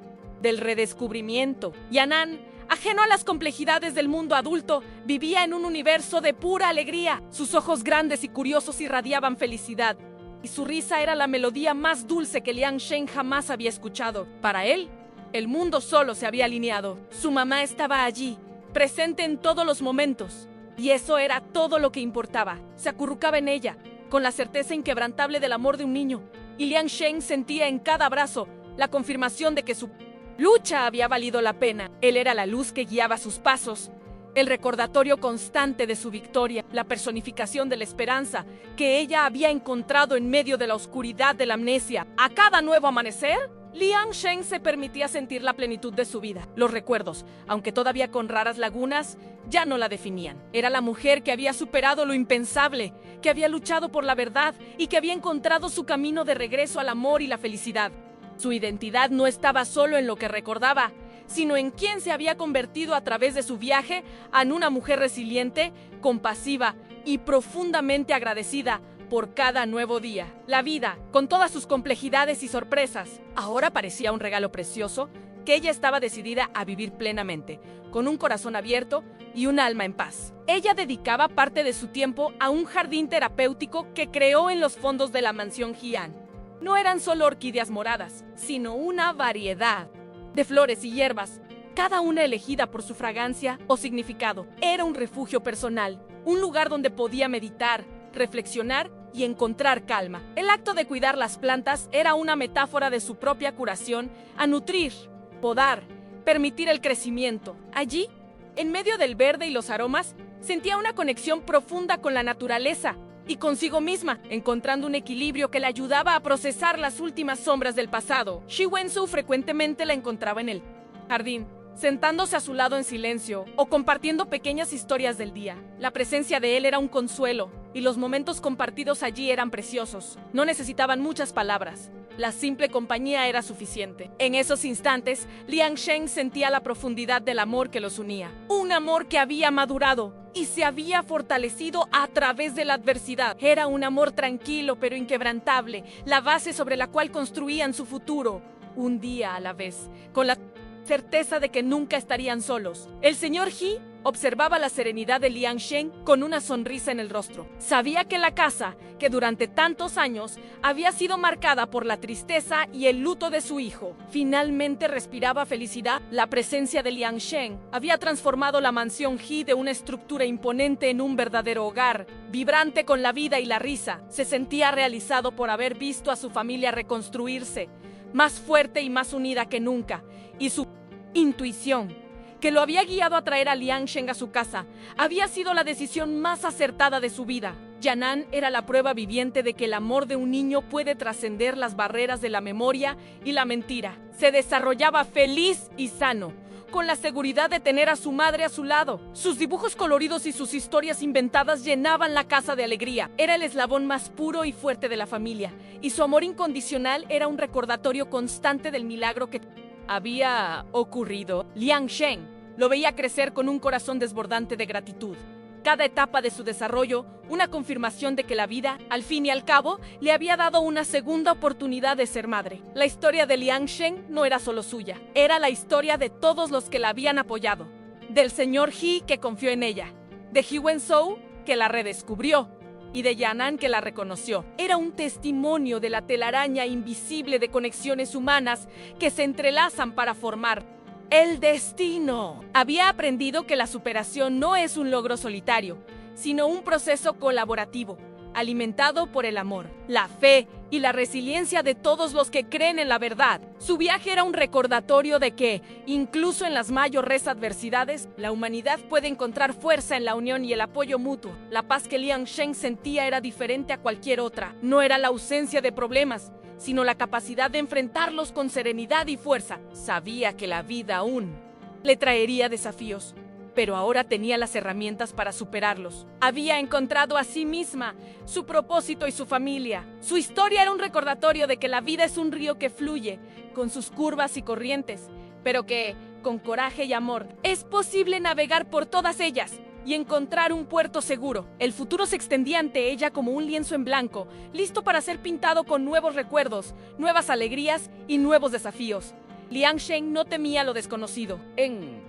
del redescubrimiento. Yanan, ajeno a las complejidades del mundo adulto, vivía en un universo de pura alegría. Sus ojos grandes y curiosos irradiaban felicidad, y su risa era la melodía más dulce que Liang Shen jamás había escuchado. Para él, el mundo solo se había alineado. Su mamá estaba allí, presente en todos los momentos, y eso era todo lo que importaba. Se acurrucaba en ella, con la certeza inquebrantable del amor de un niño, y Liang Shen sentía en cada abrazo la confirmación de que su lucha había valido la pena. Él era la luz que guiaba sus pasos, el recordatorio constante de su victoria, la personificación de la esperanza que ella había encontrado en medio de la oscuridad de la amnesia. A cada nuevo amanecer, Liang Shen se permitía sentir la plenitud de su vida. Los recuerdos, aunque todavía con raras lagunas, ya no la definían. Era la mujer que había superado lo impensable, que había luchado por la verdad y que había encontrado su camino de regreso al amor y la felicidad. Su identidad no estaba solo en lo que recordaba, sino en quién se había convertido a través de su viaje en una mujer resiliente, compasiva y profundamente agradecida por cada nuevo día. La vida, con todas sus complejidades y sorpresas, ahora parecía un regalo precioso que ella estaba decidida a vivir plenamente, con un corazón abierto y un alma en paz. Ella dedicaba parte de su tiempo a un jardín terapéutico que creó en los fondos de la mansión Jian. No eran solo orquídeas moradas, sino una variedad de flores y hierbas, cada una elegida por su fragancia o significado. Era un refugio personal, un lugar donde podía meditar, reflexionar y encontrar calma. El acto de cuidar las plantas era una metáfora de su propia curación, a nutrir, podar, permitir el crecimiento. Allí, en medio del verde y los aromas, sentía una conexión profunda con la naturaleza y consigo misma, encontrando un equilibrio que le ayudaba a procesar las últimas sombras del pasado. Xi Wenzu frecuentemente la encontraba en el jardín, sentándose a su lado en silencio o compartiendo pequeñas historias del día. La presencia de él era un consuelo y los momentos compartidos allí eran preciosos. No necesitaban muchas palabras. La simple compañía era suficiente. En esos instantes, Liang Shen sentía la profundidad del amor que los unía. Un amor que había madurado y se había fortalecido a través de la adversidad. Era un amor tranquilo pero inquebrantable, la base sobre la cual construían su futuro, un día a la vez, con la certeza de que nunca estarían solos. El señor He observaba la serenidad de Liang Shen con una sonrisa en el rostro. Sabía que la casa, que durante tantos años había sido marcada por la tristeza y el luto de su hijo, finalmente respiraba felicidad. La presencia de Liang Shen había transformado la mansión He de una estructura imponente en un verdadero hogar, vibrante con la vida y la risa. Se sentía realizado por haber visto a su familia reconstruirse, más fuerte y más unida que nunca, y su intuición, que lo había guiado a traer a Liang Shen a su casa, había sido la decisión más acertada de su vida. Yan'an era la prueba viviente de que el amor de un niño puede trascender las barreras de la memoria y la mentira. Se desarrollaba feliz y sano, con la seguridad de tener a su madre a su lado. Sus dibujos coloridos y sus historias inventadas llenaban la casa de alegría. Era el eslabón más puro y fuerte de la familia, y su amor incondicional era un recordatorio constante del milagro que había ocurrido. Liang Shen lo veía crecer con un corazón desbordante de gratitud. Cada etapa de su desarrollo, una confirmación de que la vida, al fin y al cabo, le había dado una segunda oportunidad de ser madre. La historia de Liang Shen no era solo suya, era la historia de todos los que la habían apoyado. Del señor He, que confió en ella, de He Wenzhou, que la redescubrió, y de Yan'an, que la reconoció. Era un testimonio de la telaraña invisible de conexiones humanas que se entrelazan para formar el destino. Había aprendido que la superación no es un logro solitario, sino un proceso colaborativo, alimentado por el amor, la fe y la resiliencia de todos los que creen en la verdad. Su viaje era un recordatorio de que, incluso en las mayores adversidades, la humanidad puede encontrar fuerza en la unión y el apoyo mutuo. La paz que Liang Shen sentía era diferente a cualquier otra. No era la ausencia de problemas, sino la capacidad de enfrentarlos con serenidad y fuerza. Sabía que la vida aún le traería desafíos, pero ahora tenía las herramientas para superarlos. Había encontrado a sí misma, su propósito y su familia. Su historia era un recordatorio de que la vida es un río que fluye, con sus curvas y corrientes, pero que, con coraje y amor, es posible navegar por todas ellas y encontrar un puerto seguro. El futuro se extendía ante ella como un lienzo en blanco, listo para ser pintado con nuevos recuerdos, nuevas alegrías y nuevos desafíos. Liang Shen no temía lo desconocido. En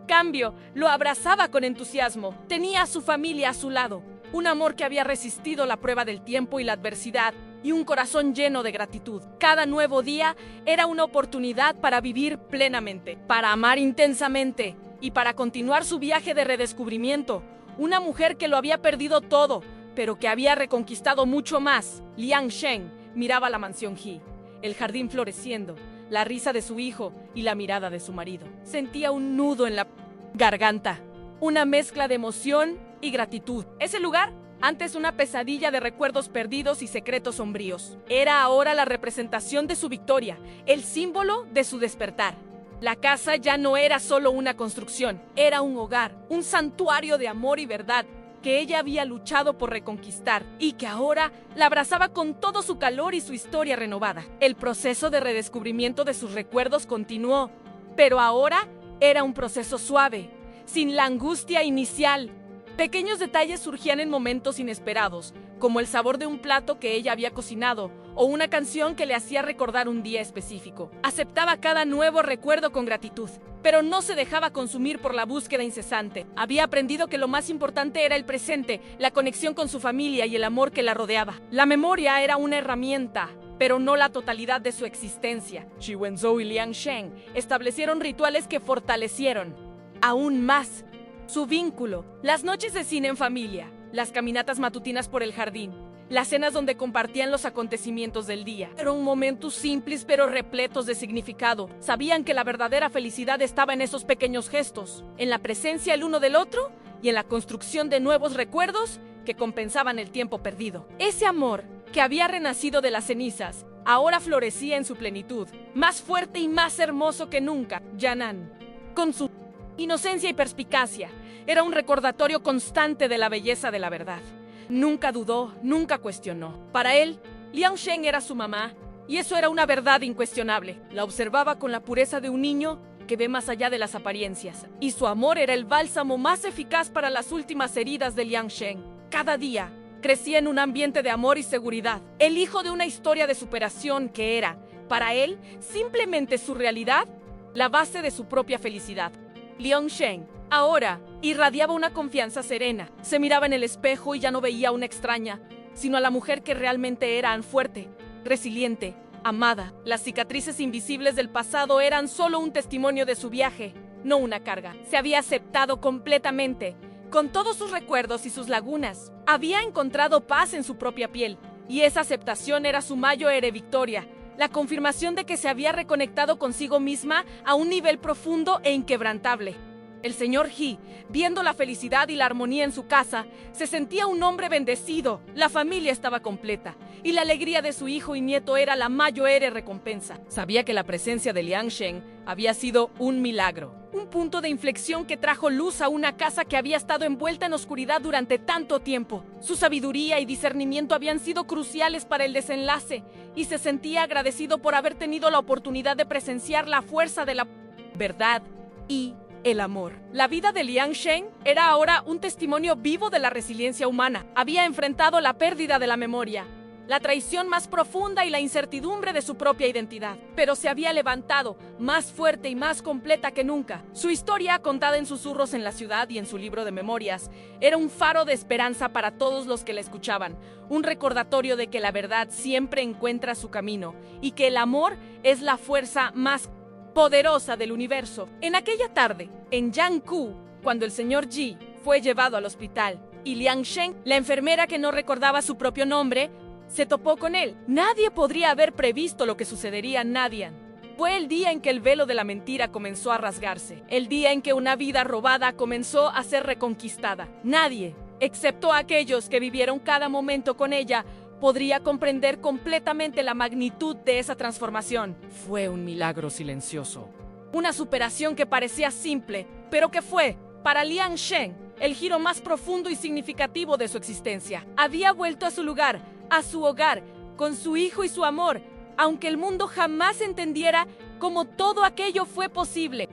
cambio, lo abrazaba con entusiasmo. Tenía a su familia a su lado, un amor que había resistido la prueba del tiempo y la adversidad, y un corazón lleno de gratitud. Cada nuevo día era una oportunidad para vivir plenamente, para amar intensamente y para continuar su viaje de redescubrimiento. Una mujer que lo había perdido todo, pero que había reconquistado mucho más. Liang Shen miraba la mansión He, el jardín floreciendo, la risa de su hijo y la mirada de su marido. Sentía un nudo en la garganta, una mezcla de emoción y gratitud. Ese lugar Antes una pesadilla de recuerdos perdidos y secretos sombríos. Era ahora la representación de su victoria, el símbolo de su despertar. La casa ya no era solo una construcción, era un hogar, un santuario de amor y verdad que ella había luchado por reconquistar y que ahora la abrazaba con todo su calor y su historia renovada. El proceso de redescubrimiento de sus recuerdos continuó, pero ahora era un proceso suave, sin la angustia inicial. Pequeños detalles surgían en momentos inesperados, como el sabor de un plato que ella había cocinado o una canción que le hacía recordar un día específico. Aceptaba cada nuevo recuerdo con gratitud, pero no se dejaba consumir por la búsqueda incesante. Había aprendido que lo más importante era el presente, la conexión con su familia y el amor que la rodeaba. La memoria era una herramienta, pero no la totalidad de su existencia. Xi Wenzhou y Liang Sheng establecieron rituales que fortalecieron aún más su vínculo. Las noches de cine en familia, las caminatas matutinas por el jardín, las cenas donde compartían los acontecimientos del día. Eran momentos simples pero repletos de significado. Sabían que la verdadera felicidad estaba en esos pequeños gestos, en la presencia el uno del otro y en la construcción de nuevos recuerdos que compensaban el tiempo perdido. Ese amor, que había renacido de las cenizas, ahora florecía en su plenitud, más fuerte y más hermoso que nunca. Yanan, con su inocencia y perspicacia, era un recordatorio constante de la belleza de la verdad. Nunca dudó, nunca cuestionó. Para él, Liang Sheng era su mamá, y eso era una verdad incuestionable. La observaba con la pureza de un niño que ve más allá de las apariencias, y su amor era el bálsamo más eficaz para las últimas heridas de Liang Sheng. Cada día crecía en un ambiente de amor y seguridad, el hijo de una historia de superación que era, para él, simplemente su realidad, la base de su propia felicidad. Liang Sheng ahora irradiaba una confianza serena. Se miraba en el espejo y ya no veía a una extraña, sino a la mujer que realmente era fuerte, resiliente, amada. Las cicatrices invisibles del pasado eran solo un testimonio de su viaje, no una carga. Se había aceptado completamente, con todos sus recuerdos y sus lagunas. Había encontrado paz en su propia piel, y esa aceptación era su mayor victoria, la confirmación de que se había reconectado consigo misma a un nivel profundo e inquebrantable. El señor He, viendo la felicidad y la armonía en su casa, se sentía un hombre bendecido. La familia estaba completa, y la alegría de su hijo y nieto era la mayor recompensa. Sabía que la presencia de Liang Sheng había sido un milagro, un punto de inflexión que trajo luz a una casa que había estado envuelta en oscuridad durante tanto tiempo. Su sabiduría y discernimiento habían sido cruciales para el desenlace, y se sentía agradecido por haber tenido la oportunidad de presenciar la fuerza de la verdad y el amor. La vida de Liang Sheng era ahora un testimonio vivo de la resiliencia humana. Había enfrentado la pérdida de la memoria, la traición más profunda y la incertidumbre de su propia identidad, pero se había levantado más fuerte y más completa que nunca. Su historia, contada en susurros en la ciudad y en su libro de memorias, era un faro de esperanza para todos los que la escuchaban, un recordatorio de que la verdad siempre encuentra su camino y que el amor es la fuerza más poderosa del universo. En aquella tarde, en Yangkou, cuando el señor Ji fue llevado al hospital y Liang Sheng, la enfermera que no recordaba su propio nombre, se topó con él. Nadie podría haber previsto lo que sucedería a Nadian. Fue el día en que el velo de la mentira comenzó a rasgarse, el día en que una vida robada comenzó a ser reconquistada. Nadie, excepto aquellos que vivieron cada momento con ella, podría comprender completamente la magnitud de esa transformación. Fue un milagro silencioso. Una superación que parecía simple, pero que fue, para Liang Sheng, el giro más profundo y significativo de su existencia. Había vuelto a su lugar, a su hogar, con su hijo y su amor, aunque el mundo jamás entendiera cómo todo aquello fue posible.